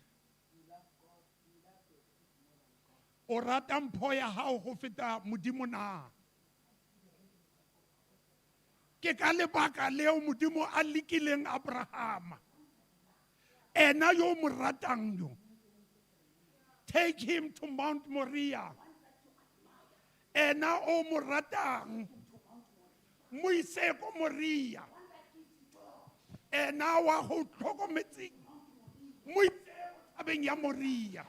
O rata mpho ya hao ho feta Modimo na. Ke ka lebaka leo Modimo a lekileng Abraham. Ena yo mo ratang yo. Take him to Mount Moriah. Ena o mo ratang. Mo ise ko Moriah. Ena wa ho tlhokometseng. Mo ise tabeng ya Moriah.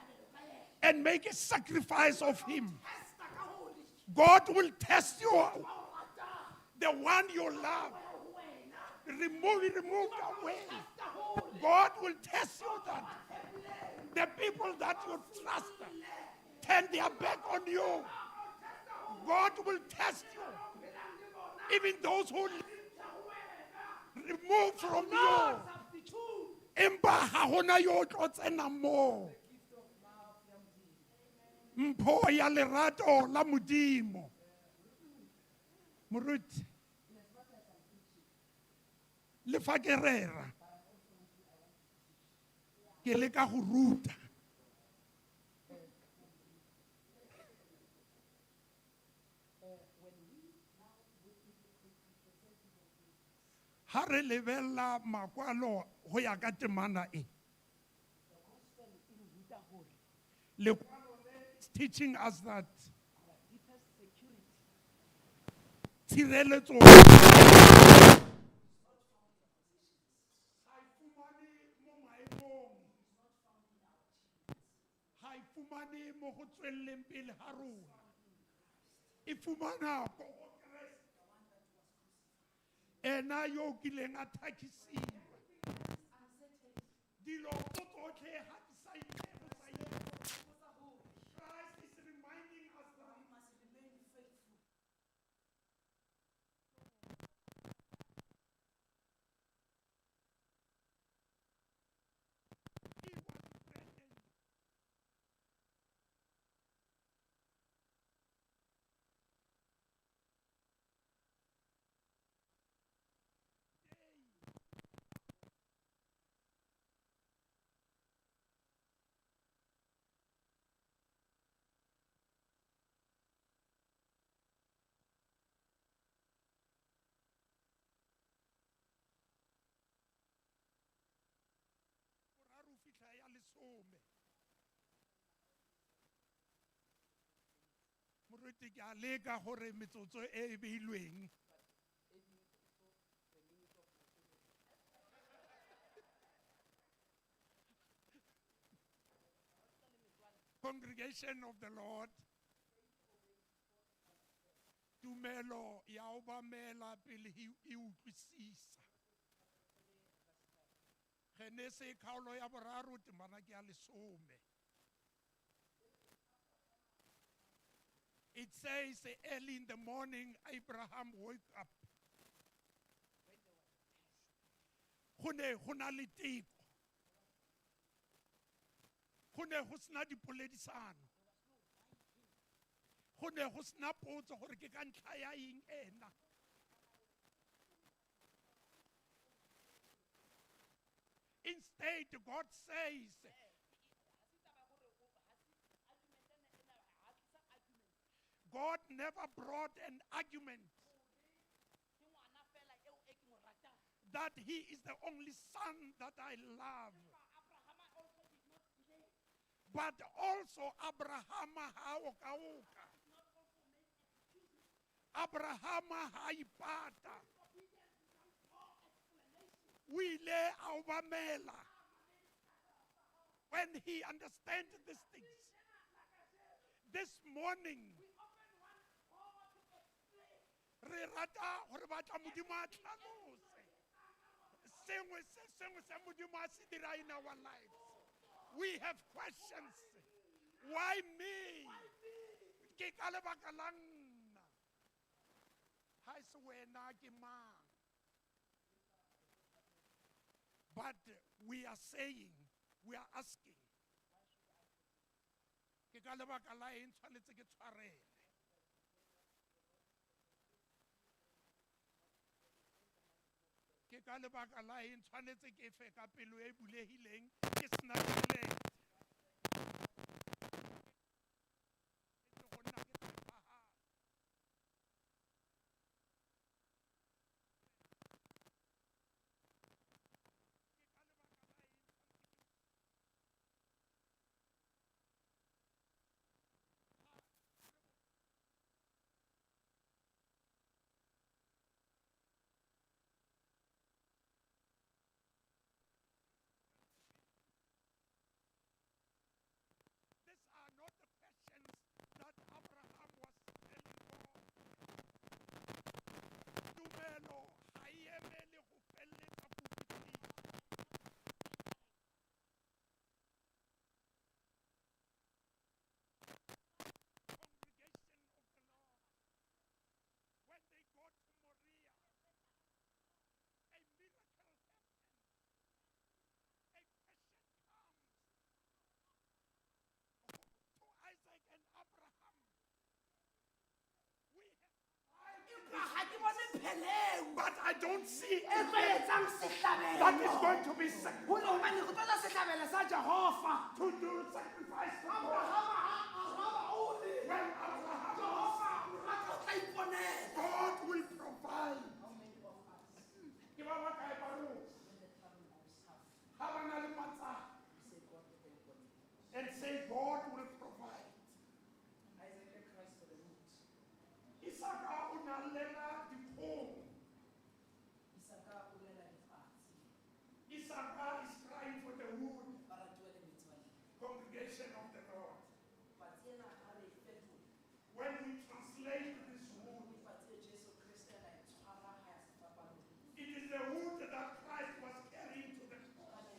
And make a sacrifice of him. God will test you. The one you love. Remove away. God will test you that. The people that you trust turn their back on you. God will test you. Even those who remove from you. Emba ha hona yo tlo tsena mo. Mpho ya lerato la Modimo. Moruti. Le fa ke rera. Ke leka go ruta. Ha re lebella makwalo ho ya ka temana e. It's teaching us that tshireletso ha ifumane mo go tswelleng pele ha rona. E fumana ko go Kriste. Ena yo kileng a thakisiwa. Dilo tsotlhe ha di sa itebo sa yena. Christ is reminding us that we must remain faithful. He was threatened. Moruti ke a leka gore metsotso e beilweng. Congregation of the Lord. Tumelo ya obamela pele e utlwisisa. Genese kgaolo ya boraro temana ke a lesome. It says early in the morning Abraham woke up. Go na le teko. Go ne go sena dipoledisano. Go ne go sena potso gore ke ka ntlha ya eng ena Instead, God says, God never brought an argument that he is the only son that I love. But also Abraham haokauka. Abraham haipata. Wile aubamela. When he understands these things. This morning, re rata gore batla Modimo a tlhalose sengwe se Modimo a se dira in our lives. We have questions. Why me? Ke ka lebaka la nna. Ha se wena ke mang? But we are saying, we are asking, ke ka lebaka la eng tshwanetse ke tshwarele? Ke ka lebaka la eng tshwanetse ke fe ka pelo e bulehileng ke sena tšhelete. These are not the questions that Abraham was telling God. Tumelo ha e emele go feletsa bobedi. Congregation of the Lord, when they go to Moriah, a miracle happens. A question comes to Isaac and Abraham. We have, but I don't see anything that is going to be sacrificed to do sacrifice to God. When Abraham, God will provide. And say God will provide. Isaka unalela dikgomo. Isaka is crying for the wood. Congregation of the Lord. When we translate this wood, it is the wood that Christ was carrying to the cross.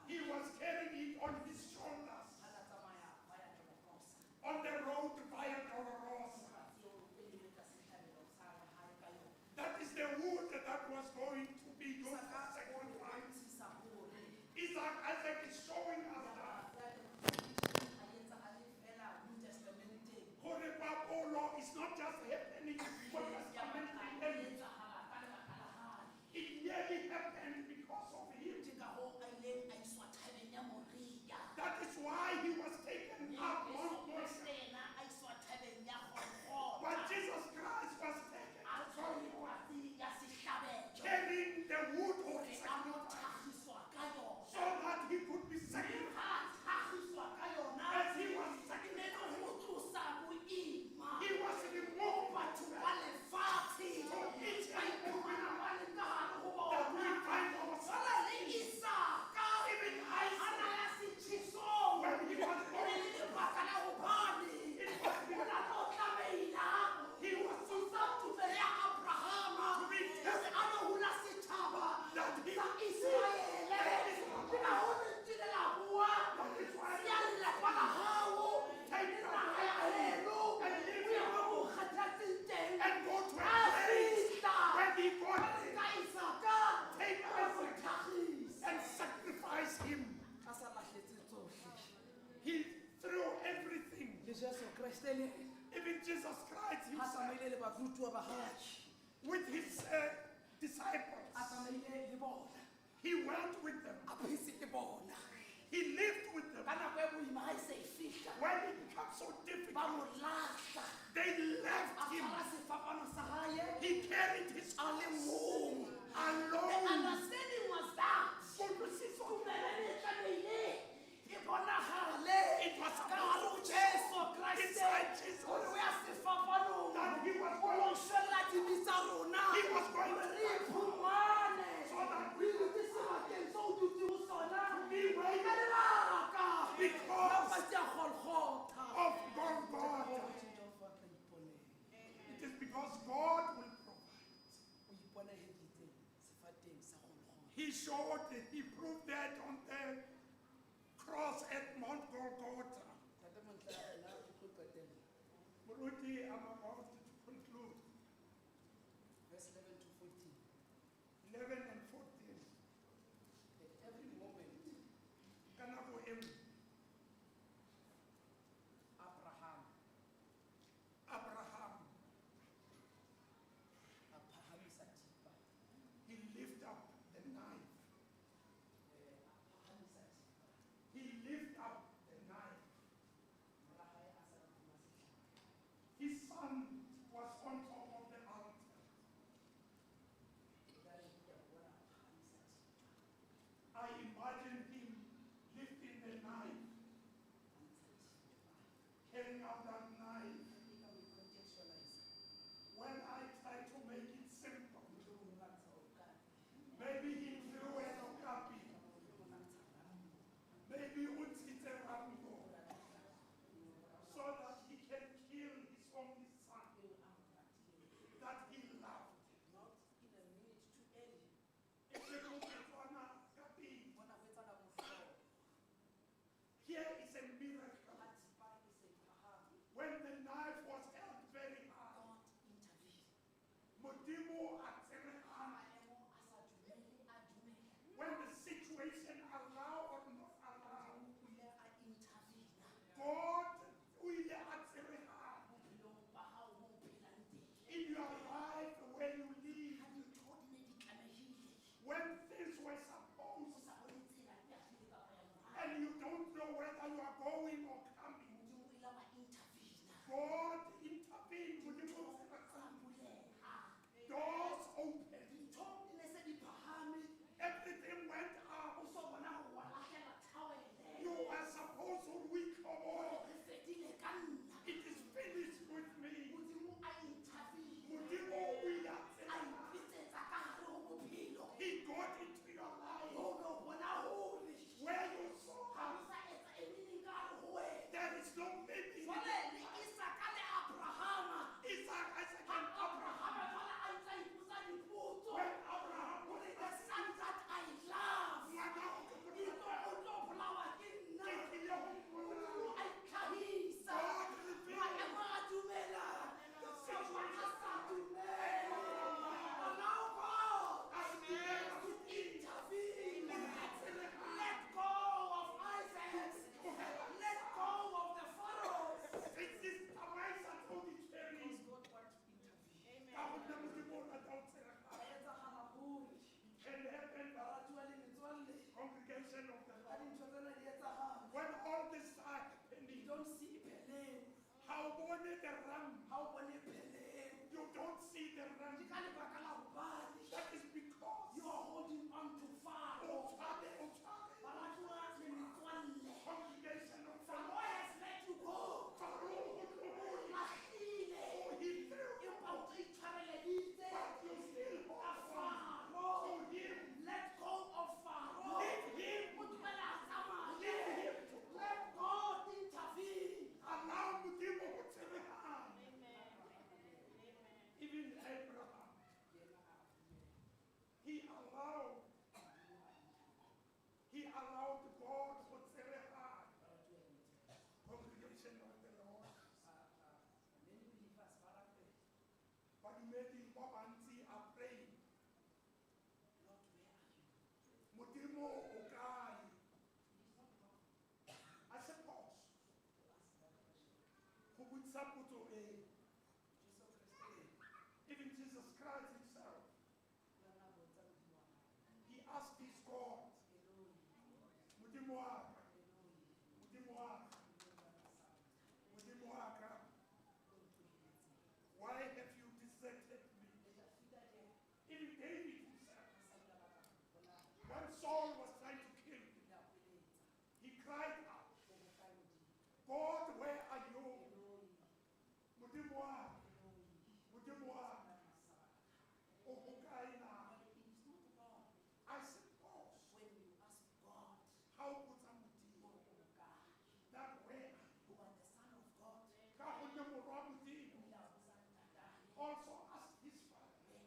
He was carrying it on his shoulders. On the road to Via Dolorosa. That is the wood that was going to be used for sacrifice. Isaac is showing us that. Holy Bible is not just happening for testament. It nearly happened because of him. That is why he was taken up on Moses. But Jesus Christ was taken up carrying the wood of sacrifice so that he could be sacrificed. As he was sacrificed, he was removed to each and every that we find ourselves. Even Isaac, when he was born, he was so to be tested that he and go to a place where he got take Isaac and sacrifice him. He threw everything. Even Jesus Christ himself with his disciples. tsamaile le bona He went with them. a phetse le bona He lived with them. ka nako e boima ga e se e fitlha When it becomes so ba difficult, mo latlha they a left him. tshwara sefapano sa gae He carried his a le mong. The alone. understanding was that Kutlwisiso. tumelelo e tlameile e bonagale It was ka gare go Jesu Kriste inside Jesus. gore o ya sefapanong That he was o going- lo shwella dibi tsa rona He was going gore to- re iphumane So that re dutse sebakeng se o dutse ho sona be where ka lebaka Because la patsi ya Golgotha. of Golgotha. It is because God will provide. O iponaheditse sefateng sa Golgotha. He showed, he proved that on the cross at Mount Golgotha. Tate Montla, nna ke tlo qetella. Muruti, I'm about to conclude. Verse 11 to 14. 11 and 14. At every moment, Kanako em- Abraham Abraham, a phahamisa thipa. he lifted up the knife. A phahamisa thipa. He lifted up the knife. Mora hae a sa phuma setlhare. His son was on top of the altar. Ekare ke a bona a phahamisa thipa. I imagine him lifting the knife, A ntsha thipa. carrying out that knife. E ka mo contextualize. When I try to make it simple, Motho o mongwe a ntsha okapi. maybe he threw an okapi, Motho o mongwe a ntsha rambo. maybe utsitse rambo, so that he can kill his only son Eo a mo ratile. that he loved. Not in a minute too early. If you look at Wana Kapi, Bona go etsala mohlolo. here is a miracle. Ha thipa e se phahame, When the knife was held very high, God intervened. Modimo Ha Atserehana, maemo a sa dumele a dumela. when the situation allow or not allow, Modimo o ile a intervene. God will Atserehana Bophelong ba hao moo o phelang teng. in your life where you live. Ha dintho di ne di tlamehile, When things were o supposed sa bone tsela ya pele kapa ya morao. and you don't know whether you are going or coming, Modimo o ile wa intervene. God intervened. Modimo Tsa Atserehana. buleha. Doors open. Dintho di ne se di phahame, Everything went o up. so bona hore wa lahlela thawele. You are supposed to recover. Re fedile ka nna. It is finished with me. Modimo a intervene. Modimo will A Atserehana. ipitsetsa ka hare ho bophelo. He got into your life O no bona hore where you saw ha o sa etsa eng ka hare ho wena. there is no meaning. Jwale le Isaka le Abrahama. Isaac, Isaac, Ha and Abraham. Abrahama jwale a ntse a ipotsa dipotso. When Abraham was Hore the son that I love, ngwana o ke bolelwa, o tlo bolawa ke nna. ke tlile ho mmolaya. A itlhahisa. God revealed Maemo a dumela. Someone a sa dumela. But now God intervene. Let go of Isaac. Let go of the pharaohs. It is Tamaisa told the cherry. God want to intervene. Ka gonne Modimo o rata ho tshegetsana. Ba etsagala hore Can happen the baratuwa le metswalle congregation of the ha Lord. dintho tsena di etsagala. When all this are You happening, don't see Peleu. how bone the ram, Ha o bone Peleu. you don't see the ram. Ke ka lebaka la hobane That is because you are holding on to Pharaoh. Baratuwa le metswalle. congregation of the Pharaoh Lord. has let you go. Pharaoh would know Lahlile. he threw, Empa o tlo itshwareleditse but you still ka hold on Pharaoh. to him. Let go of Pharaoh. Leave him. O dumela a tsamaye. Leave him to Let God intervene. allow Modimo ho tshegetsana. Even Abraham, he allowed God ho tshegetsana. Congregation of the Lord. Many believers ba rapela. Badumedi ba bantsi are praying. Lord, where are you? Modimo o kae? He's not wrong. I suppose. To ask that question. Go botsa potso e. Jesus Christ, Even Jesus Christ himself, o la nna botsa Modimo wa gago. asked his God, Modimo wa ka, Modimo wa ka, Modimo wa ka, why have you deserted me? Even David himself, when Saul was trying to kill him, he cried out, God, where are you? Modimo wa ka, Modimo wa ka, o hokae na? I suppose When you ask God, how could somebody that way you are the Son of God, also asked his father,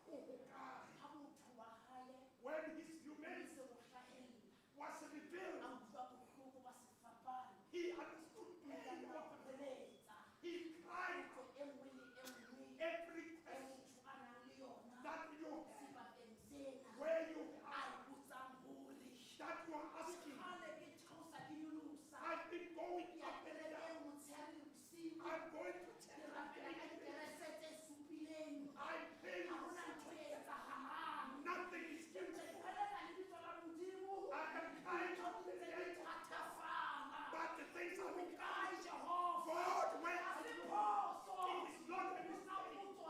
oh God, ha motho wa hae when his e humanity se mo hlahella, was revealed, a utlwa bohloko ba sefapano, he understood o ile a pain. hloleletsa He cried ntho e nngwe le e nngwe every e question motho a nang le yona that you have, sebakeng sena where you a are, botsang hore that you are asking. kgale ke theosa ke nyolosa I've been going ke up and akelele down. motshehare le bosiu I'm going to ke tell rapela ka you. dikerese tse supileng I'm paying ga gona ntho e etsagalang nothing is ke ntse changing. ke hwelela lebitso la modimo I am crying ntho to di ntse the di end, thatafala but the things are o becoming. kae jehova God, where a are se you? phoso It is not a o botsa mistake. potso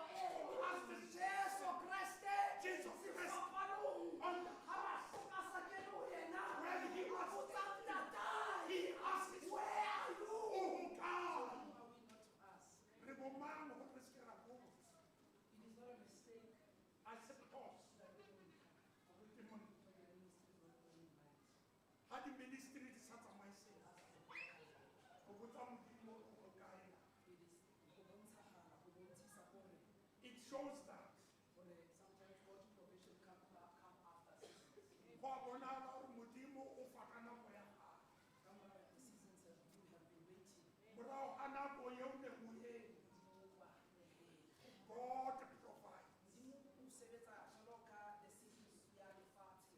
Ask the jesu kreste Jesus Christ sefapanong on the ga ba sekasake le ho yena When he a asked- botsa ntatai He asked his where are you oh God, Who are we not to ask? remember what was going on. It is not a mistake I suppose that we don't come. had the ministry to set on myself. It shows that Sometimes God's provision come after seasons. Modimo o fakana go ya gae. Come after the seasons that you have been waiting. Morago ga nako eo ne go eng, God provides. Modimo o sebetsa jwalo ka the seasons ya lefatshe.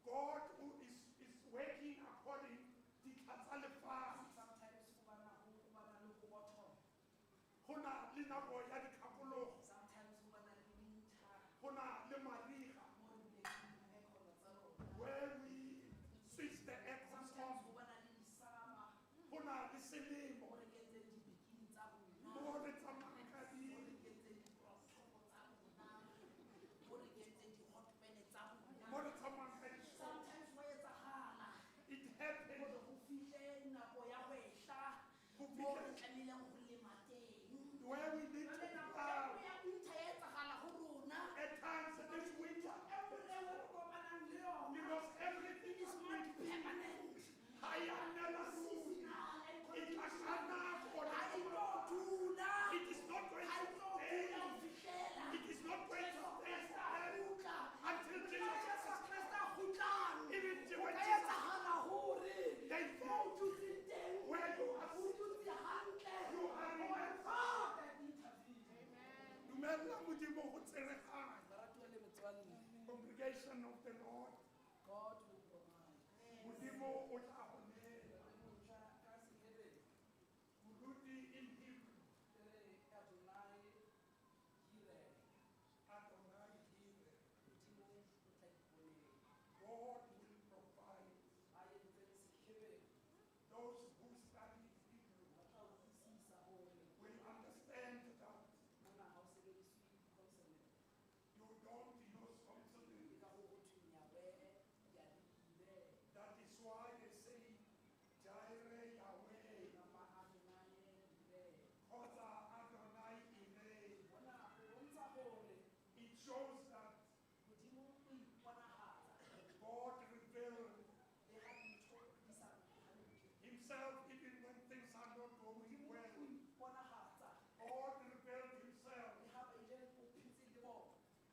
God who is working according to tsa lefatshe. Sometimes go bana le go bottom. Go na le nako ya dikgakologo, Sometimes go bana le winter. go na le mariga, Mo re buletseng mekgolo tsa rona. where we switch the axis Sometimes on. go bana le di-summer. Go na le selemo, Mo re kentseng dibikini tsa rona. mo re tsamayang ka Mo di- re kentseng di-crossover tsa rona. Mo re kentseng di-hotpan tsa rona. mo re tsamayang ka di- Sometimes go etsagala It happens. gore go fihle nako ya go ehla Go mo re fihle- tlamehileng go lema teng. Where we need to Jwale nako plow. ya winter e etsagala go rona. At times this winter, E nngwe le e nngwe re kopanang le yona. because everything It is not permanent. I am never moved. Seasonal and It is not Ha e tlo dula. It is not going Ha e to tlo dula ho stay. fihlela. It is not going to Jesu stay Kriste a there kgutla. until Ka Jesus Jesu Kriste a kgutlang. Even when Ho ka Jesus- etsahala hore They mo o dutseng teng, where you are o dutse hantle. You are Oh, and God can intervene. dumela Modimo go tsereganya. Baratuwa le metswalle, Congregation of the Lord, God will provide. Modimo o tla go neela. Re motjha ka Sehebele, Moruti in Hebrew, re re Adonai Jireh. Adonai Jireh. Modimo o tla iponela. God will provide. A entseng Sehebele, Those who study Hebrew ba tla utlwisisa hore will understand that mona ha o sebediswe consonant. you don't use consonant. Ke ka hoo ho thweng Yahweh, Yahweh. That is why they say Jireh Yahweh, Nama Adonai Jireh. Kotsa Adonai Ire. Bona ho bontsha hore It shows that Modimo o iponahatsa God revealed le ha dintho di sa hantle. himself even when things are not going Modimo o well. iponahatsa God revealed himself le ha ba ile o phetse le bona.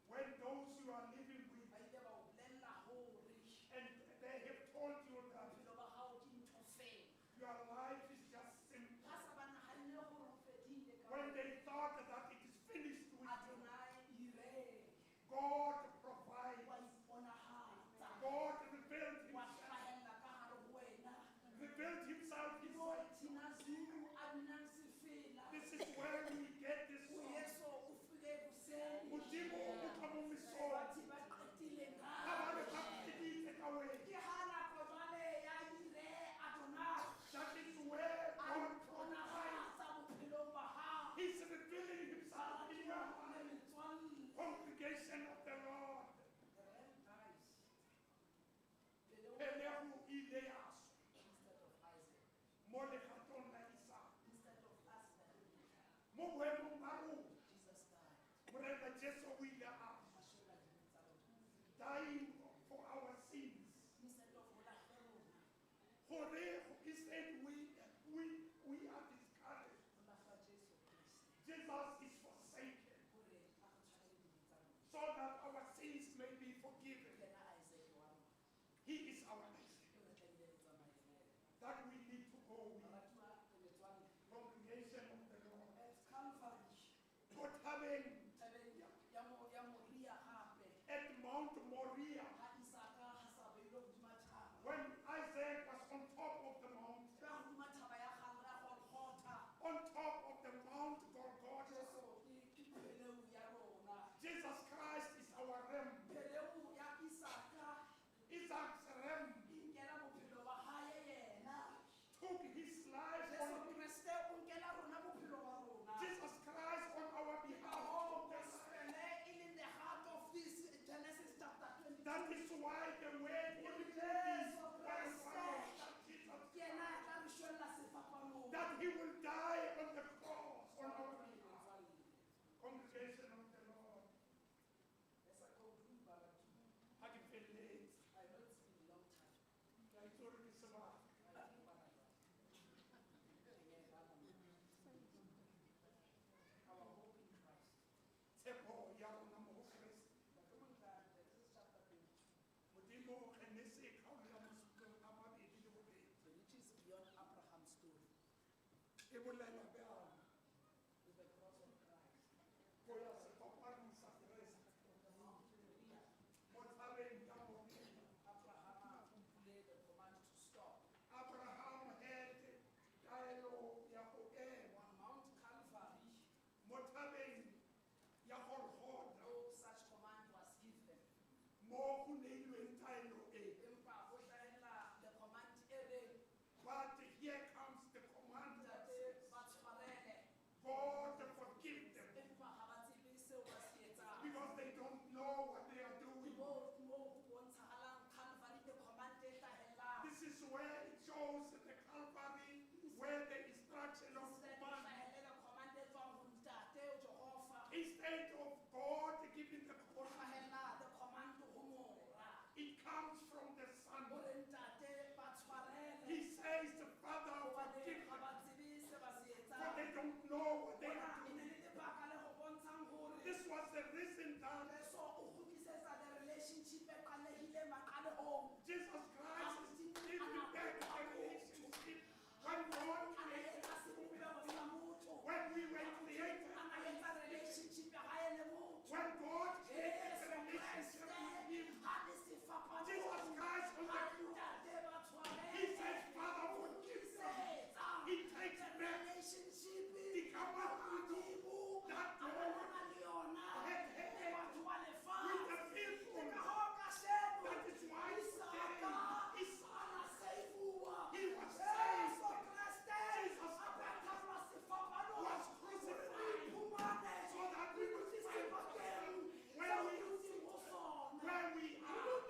when those you are living with Ba ile ba o bolella hore and they have told you that bophelo ba hao ke ntho fela. your life is just simple. Ba sa ba nahanne hore ho fedile ka When they thought that it is finished with you, Adonai Jireh. God provides. Wa iponahatsa. God revealed Wa himself, hlahella ka hare ho wena. revealed himself Mo inside. Tina Zulu a binang sefela. This is where we get this O song. Yeso o file hoseng. Modimo o tla mo mesong. Batho ba qetile Ha ba re ba dying for our sins. For he said we are discouraged. Jesus is forsaken so that our sins may be forgiven. He is our Isaac. That we need to go with. Congregation of the Lord. What happened at Mount Moriah when Isaac was on top of the mount, on top of the Mount Golgotha. Jesus Christ is our ram. Isaac's ram took his life on Jesus Christ on our behalf. That is why the word in the that he will die on the cross on our behalf. Congregation of the Lord. I can feel late. I know it's been a long time. It's already survived. Our hope in Christ. Tshepo ya rona mo Christ. Modimo re ne se khaola mosutlong a mabedi le bobedi. Which is beyond Abraham's story. E bolela bjang. With the cross of Christ. Go ya sekopanong sa Kriste. Mo tshabeng ya Modimo. Abraham gave the command to stop. Abraham had taelo ya go ema. On Mount Calvary, Mo tshabeng ya Golgotha. no such command was given. Mo go neilweng taelo e. Empa ho hlahella the command e reng But here comes the command that ntate says, ba tshwarele, God forgive them empa ha ba tsebe seo ba se etsang. because they don't know what they are doing. Mo ho bontshahalang Calvary the command e hlahellang. This is where it shows the Calvary, where the instruction of Instead man, hlahele command e tswang ho ntate Jehova. instead of God giving the Ho command, hlahella the command ho mora. it comes from the Son. Hore ntate ba tshwarele. He says, the Father, forgive them, for they don't know what they are doing. This was the reason that Jesus Christ is giving back the relationship when God created us. When we were created, when God created the relationship with Him, Jesus Christ on the cross, He says, Father, forgive them. He takes back the command that God had with the people. That is why today He was saved. Jesus Christ was crucified so that we would find again where we are.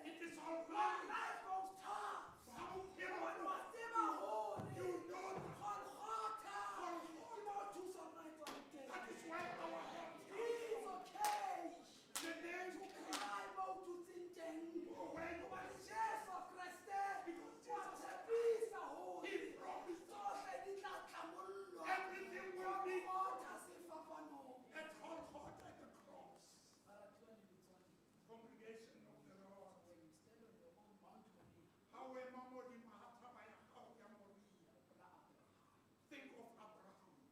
It is all right. Some people, you know that is where our heart comes from. The name He promised everything will be at Golgotha at the cross. Congregation of the Lord. How am I more than Mahatma? How am I? Think of Abraham.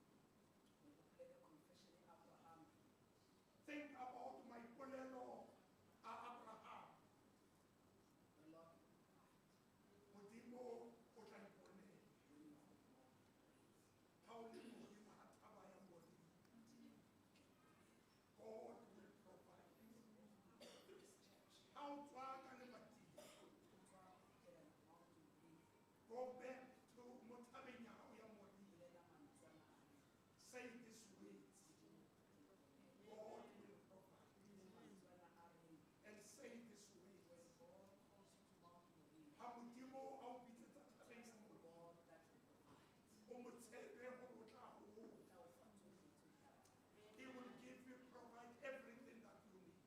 Think about my polelo, Abraham. Modimo o tla ipone. Ha o le Modimo ha thaba ya Modimo. God will provide. How tswa ka le matidi. Go back to motabeng ya hao ya Modimo. Say this words. God will provide. And say this words. Ha Modimo a o bitsetsa tabeng ya Modimo. O mo tshepe hore o tla hola. He will give you, provide everything that you need.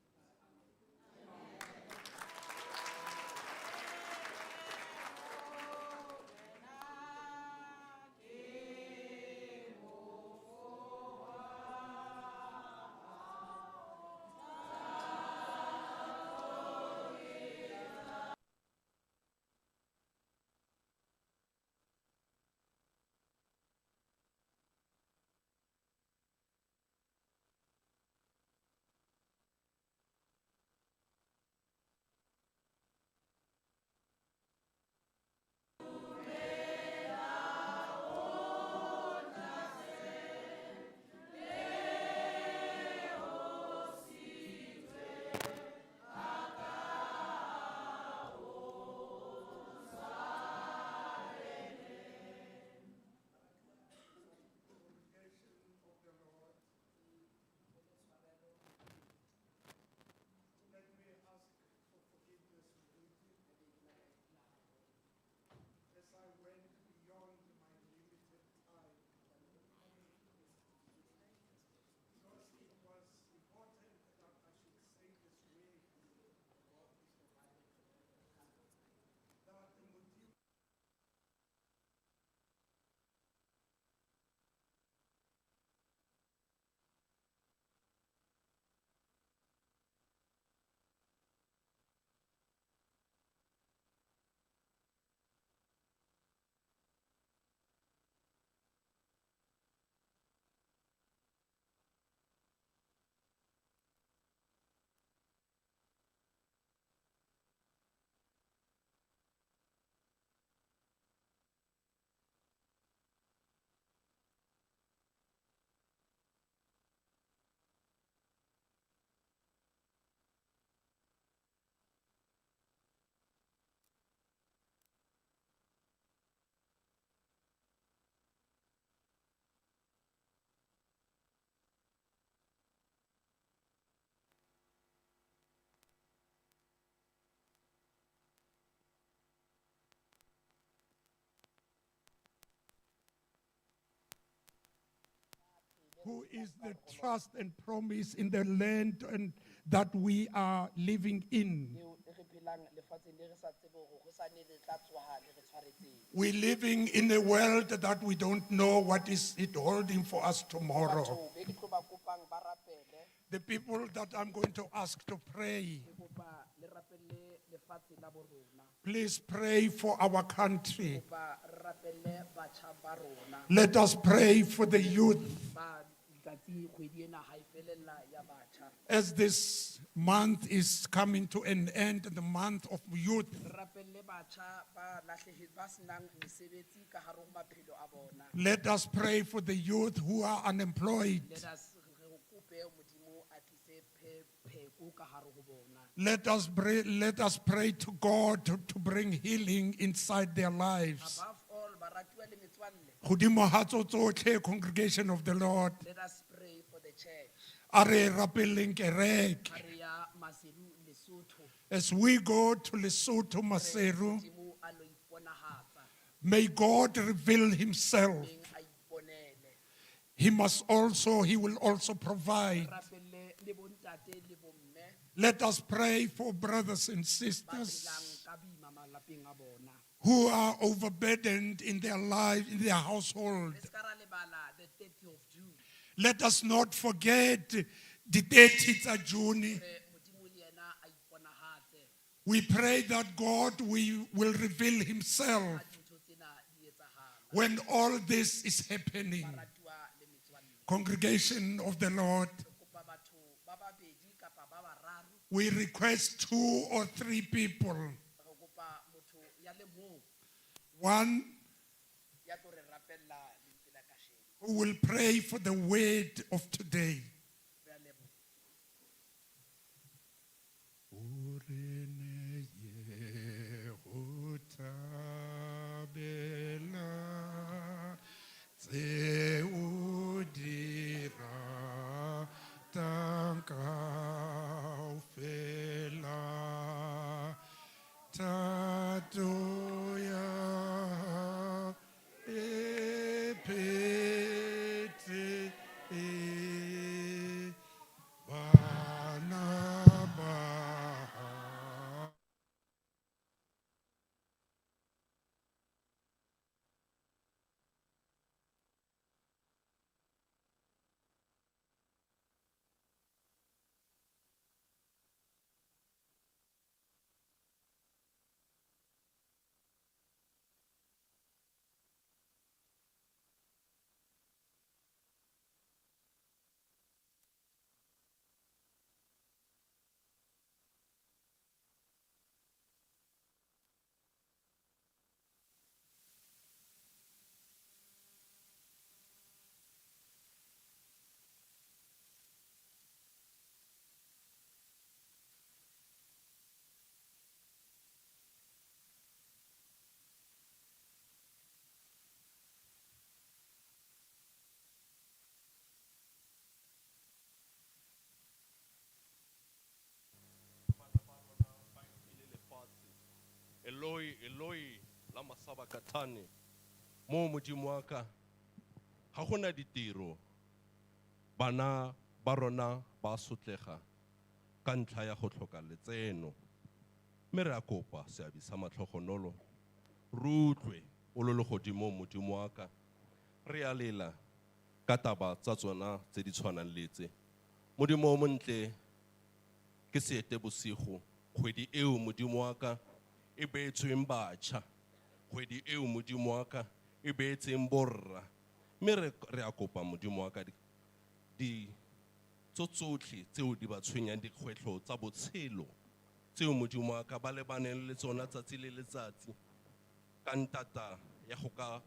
who is the trust and promise in the land and that we are living in. We're living in a world that we don't know what is it holding for us tomorrow. The people that I'm going to ask to pray, please pray for our country. Let us pray for the youth. As this month is coming to an end, the month of youth, let us pray for the youth who are unemployed. Let us pray to God to bring healing inside their lives. Hodimo ha tso tsotlhe, congregation of the Lord, Let us pray for the church. a re rapeleng kereke. Maria Maseru Lesotho. As we go to Lesotho, Maseru, Modimo a lo iponahatsa, may God reveal himself. eng a iponele. He will also provide. Rapelle le bontate le bomme, Let us pray for brothers and ba sisters phelang ka boima malapeng a bona. who are overburdened in their life, in their household. Le ska ra lebala the 30th of June. Let us not forget the 30th of June. Modimo le yena a iponahatse, We pray that God will reveal himself ha dintho tsena di etsahala. when all this is happening. Baratuwa le metswalle. Congregation of the Lord, Re kopa batho ba babedi kapa ba bararo, we request 2 or 3 people. re kopa motho ya le mong One ya tlo re rapella lentswe la kasheno. who will pray for the word of today. Re a leboha. Eloi, Eloi, lama sabakthane. Mo modimo wa ka. Ha gona ditiro. Bana ba rona ba sotlega ka ntlha ya go tlhoka letseno. Mme re a kopa seabi sa matlhogonolo. Rutlwe o lo le godimo modimo wa ka. Re a lela ka taba tsa tsona tse di tshwanang le tse. Modimo o montle ke seete bosigo. Kgwedi eo modimo wa ka e beetsweng batjha. Kgwedi eo modimo wa ka e beetseng borra. Mme re a kopa modimo wa ka di tsotlhe tseo di ba tshwenyang dikgwetlho tsa botshelo tseo modimo wa ka ba lebaneng le tsona tsatsi le letsatsi ka ntata ya go ka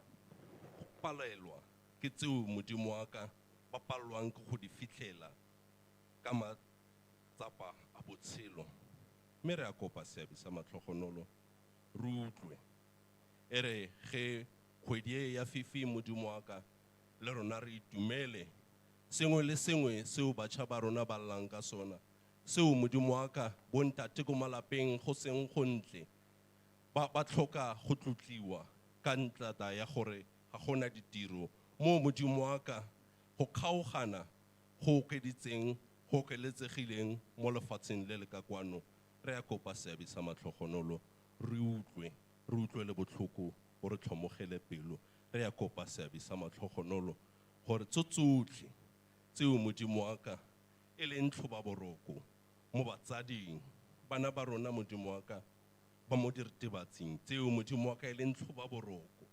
palelwa ke tseo modimo wa ka ba palelwang ke go di fitlhela ka matsapa a botshelo. Mme re a kopa seabi sa matlhogonolo rutlwe e re ge kgwedi e ya fifi modimo wa ka le rona re itumele sengwe le sengwe seo batjha ba rona ba llang ka sona seo modimo wa ka bontate ko malapeng go seng go ntle ba tlhoka go tlotliwa ka ntlata ya gore ga gona ditiro mo modimo wa ka go kgaogana go okeletsegileng mo lefatsheng le le ka kwano re a kopa seabe sa matlhogonolo re utlwe le botlhoko o re tlhomogele pelo re a kopa seabe sa matlhogonolo gore tsotlhe tseo modimo wa ka e leng tlhobaboroko mo batsading bana ba rona modimo wa ka ba mo diritibatsing tseo modimo wa ka e leng tlhobaboroko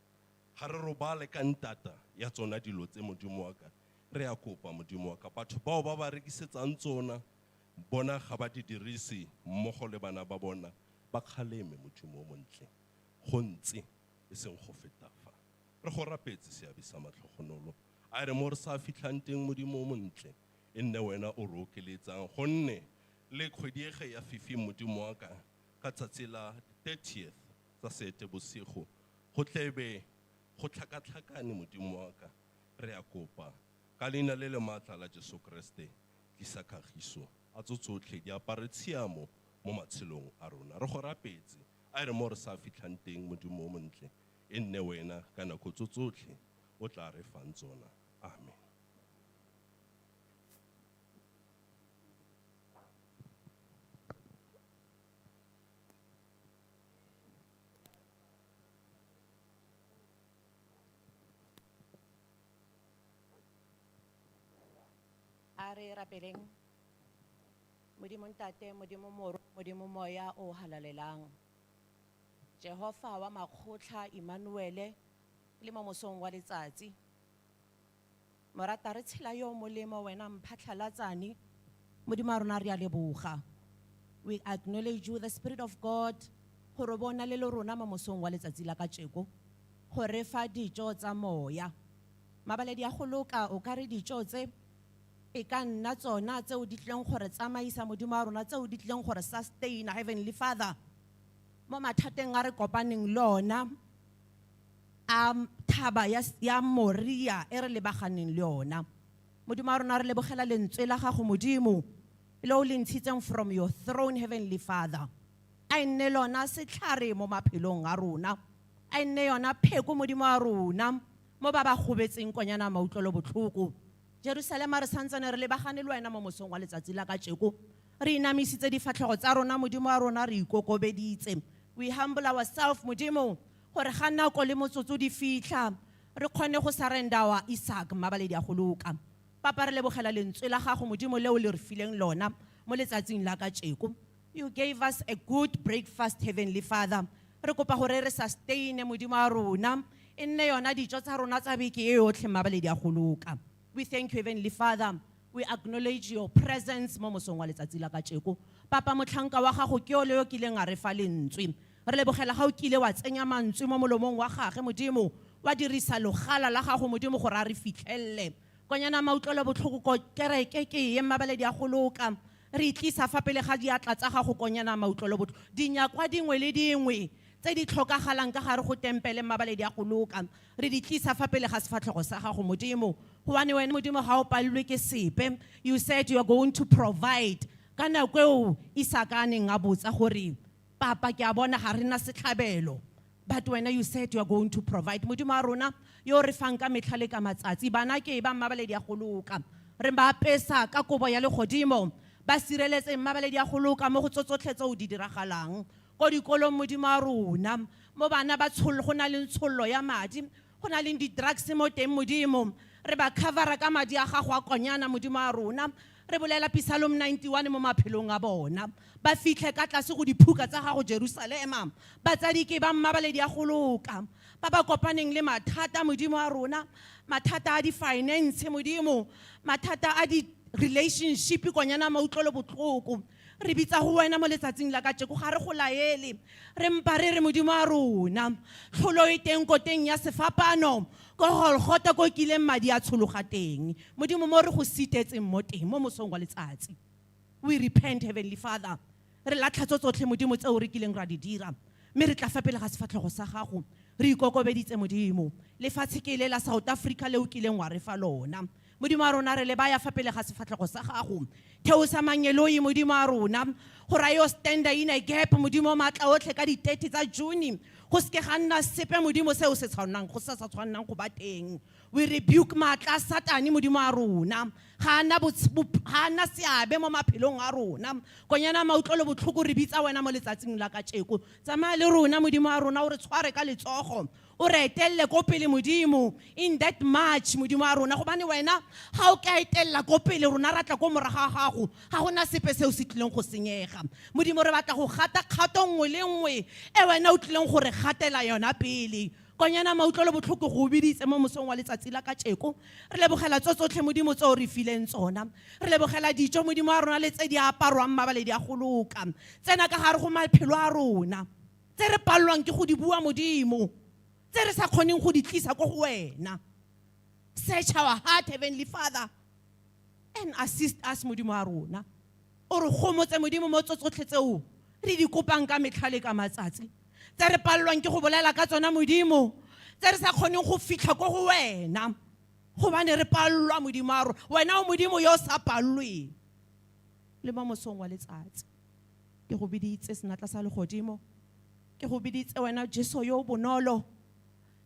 ga re robale ka ntata ya tsona dilo tse modimo wa ka re a kopa modimo wa ka batho bao ba ba rekisetsang tsona bona ga ba di dirise mmogo le bana ba bona ba kgaleme modimo o montle go ntse e seng go feta fa re go rapetse seabe sa matlhogonolo a re mo re sa fitlhang teng modimo o montle e nne wena o re okeletsang gonne le kgwediege ya fifi modimo wa ka ka tsatsi la 30th tsa Seetebosigo go tlebe go tlhakatlhakane modimo wa ka re a kopa ka leina le le maatla la Jesu Kriste tlisa kagiso a tsotlhe di apare tshiamo mo matshelong a rona re go rapetse a re mo re sa fitlhang teng modimo o montle e nne wena ka nako tsotlhe o tla re fang tsona amen. Are rapeleng modimo ntate modimo moro modimo moya o halalelang Jehova wa makgotla Emmanuel le mo mosong wa letsatsi morata re tshela yo molemo wena mphatlhalatsane modimo a rona re a leboga we acknowledge you the Spirit of God gore bona le rona mo mosong wa letsatsi la ka tsheko gore fa dijo tsa moya mabaledi a go loka o ka re dijo tse e ka nna tsona tseo di tleng gore tsamaisa modimo wa rona tseo di tleng gore sustain Heavenly Father mo mathateng a re kopaneng lona thaba ya moria e re lebaganeng le yona modimo wa rona re lebogela lentswe la gago modimo le o le ntshitseng from your throne Heavenly Father a nne lona setlhare mo maphelong a rona a nne yona pheko modimo wa rona mo ba ba gobetseng konyana mautlolo botlhoko Jerusalem re santsane re lebagane le wena mo mosong wa letsatsi la ka tsheko re inamisitse difatlhego tsa rona modimo wa rona re ikokobeditse we humble ourselves modimo gore ga nako le motsotso di fitla re kgone go surrender wa Isaac mabaledi a go loka papa re lebogela lentswe la gago modimo leo le re fileng lona mo letsatsing la ka tsheko you gave us a good breakfast Heavenly Father re kopa gore re sustain modimo wa rona e nne yona dijo tsa rona tsa beke e yotlhe mabaledi a go loka. We thank you, Heavenly Father. We acknowledge your presence mo mosong wa letsatsi la ka tsheko papa motlhanka wa gago ke o le yo kileng a re fa lentswe re lebogela ga o kile wa tsenya mantswe mo molomong wa gagwe modimo wa dirisa logala la gago modimo gore a re fitlhelle konyana mautlolo botlhoko ko kereke ke ye mabaledi a go loka re itlisa fa pele ga diatla tsa gago konyana mautlolo botlhoko dinyakwa dingwe le dingwe tse di tlhokagalang ka gare go tempele mabaledi a go loka re di tlisa fa pele ga sefatlhego sa gago modimo goane wena modimo ga o palelwe ke sepe you said you are going to provide ka nako eo Isaka a neng a botsa gore papa ke a bona ga rena setlhabelo but wena you said you are going to provide modimo a rona yo re fang ka metlhale ka matsatsi bana ke ba mabaledi a go loka re ba apesa ka kobo ya legodimo ba sireletse mabaledi a go loka mo go tsotsotlhe tseo di diragalang ko dikolong modimo a rona mo bana ba go na le tshollo ya madi go na le di-drugs mo teng modimo re ba covera ka madi a gago a konyana modimo a rona re bolela Psalm 91 mo maphelong a bona ba fitlhe ka tlase go diphuka tsa gago Jerusalema batsadi ke ba mmabaledi a go loka ba ba kopaneng le mathata modimo a rona mathata a di-finance modimo mathata a di-relationship konyana mautlolo botlhoko re bitsa go wena mo letsatsing la ka tsheko ga re go laele re mpa re re modimo a rona tlholo e teng ko teng ya sefapano ko Golgotha ko kileng madi a tshologa teng modimo mo re go sitetseng mo teng mo mosong wa letsatsi we repent Heavenly Father re latlha tsotlhe modimo tseo re kileng ra di dira mme re tla fa pele ga sefatlhego sa gago re ikokobeditse modimo lefatshe ke le la South Africa le o kileng wa re fa lona modimo a rona re le baya fa pele ga sefatlhego sa gago theo sa manyeloi modimo a rona gore yo standa in a gap modimo matla otlhe ka di 30 tsa June go se ke ga nna sepe modimo seo se tshwanang go sa tshwanang go ba teng. We rebuke matla a Satane modimo a rona ga ana seabe mo maphelong a rona. Konyana mautlolo botlhoko re bitsa wena mo letsatsing la kajeko, tsamaya le rona modimo a rona o re tshware ka letsogo, o re etelle ko pele modimo in that march modimo a rona, gobane wena ga o ka etella ko pele rona ra tla ko moraga ga gago ga gona sepe seo se tlileng go senyega. Modimo re batla go gata kgato nngwe le nngwe e wena o tlileng gore gatela yona pele. Konyana mautlolo botlhoko go biditse mo mosong wa letsatsi la kajeko, re lebogela tsotlhe modimo tse o re fileng tsona, re lebogela dijo modimo a rona le tse di aparwang mabaledi a go loka, tsena ka gare go maphelo a rona, tse re palelwang ke go di bua modimo, tse re sa kgoneng go di tlisa ko go wena. Search our heart, Heavenly Father, and assist us modimo a rona. O re gomotse modimo mo tsotlhe tseo re di kopang ka metlha le ka matsatsi, tse re palelwang ke go bolela ka tsona modimo, tse re sa kgoneng go fitlha ko go wena gobane re palelwa modimo a rona. Wena o modimo yo o sa palelweng. Le mo mosong wa letsatsi ke go biditse senatla sa legodimo, ke go biditse wena Jesu yo o bonolo,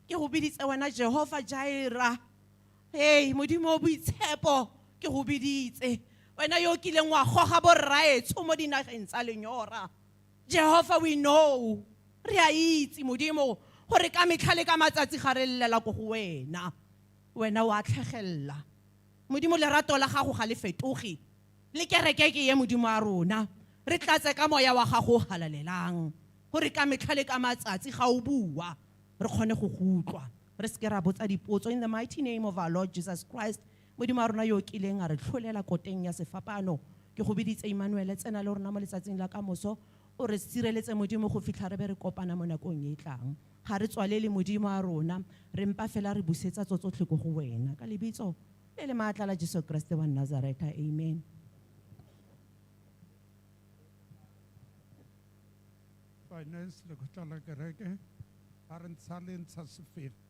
ke go biditse wena Jehova Jaira. Hey modimo o boitshepo, ke go biditse wena yo o kileng wa goga borraetsho mo dinageng tsa lenyora. Jehovah, we know, re a itse modimo gore ka metlha le ka matsatsi ga re llela go go wena. Wena wa tlhagella modimo, lerato la gago ga le fetoge, le kereke ke ye modimo a rona, re tlatse ka moya wa gago o halalelang gore ka metlha le ka matsatsi ga o bua re kgone go go utlwa, re se ke ra botsa dipotso. In the mighty name of our Lord Jesus Christ, modimo a rona yo kileng a re tlholela koteng ya sefapano, ke go biditse Emmanuel tsena le rona mo letsatsing la kamoso, o re sireletse modimo go fitlha re be re kopana mo nakong e tlang. Ga re tswalele modimo a rona, re mpa fela re busetsa tsotlhe go go wena ka lebitso le le maatla la Jesu Kriste wa Nazareta. Amen. Finance le khotla la kereke, ha re ntsha le ntsha sefefi.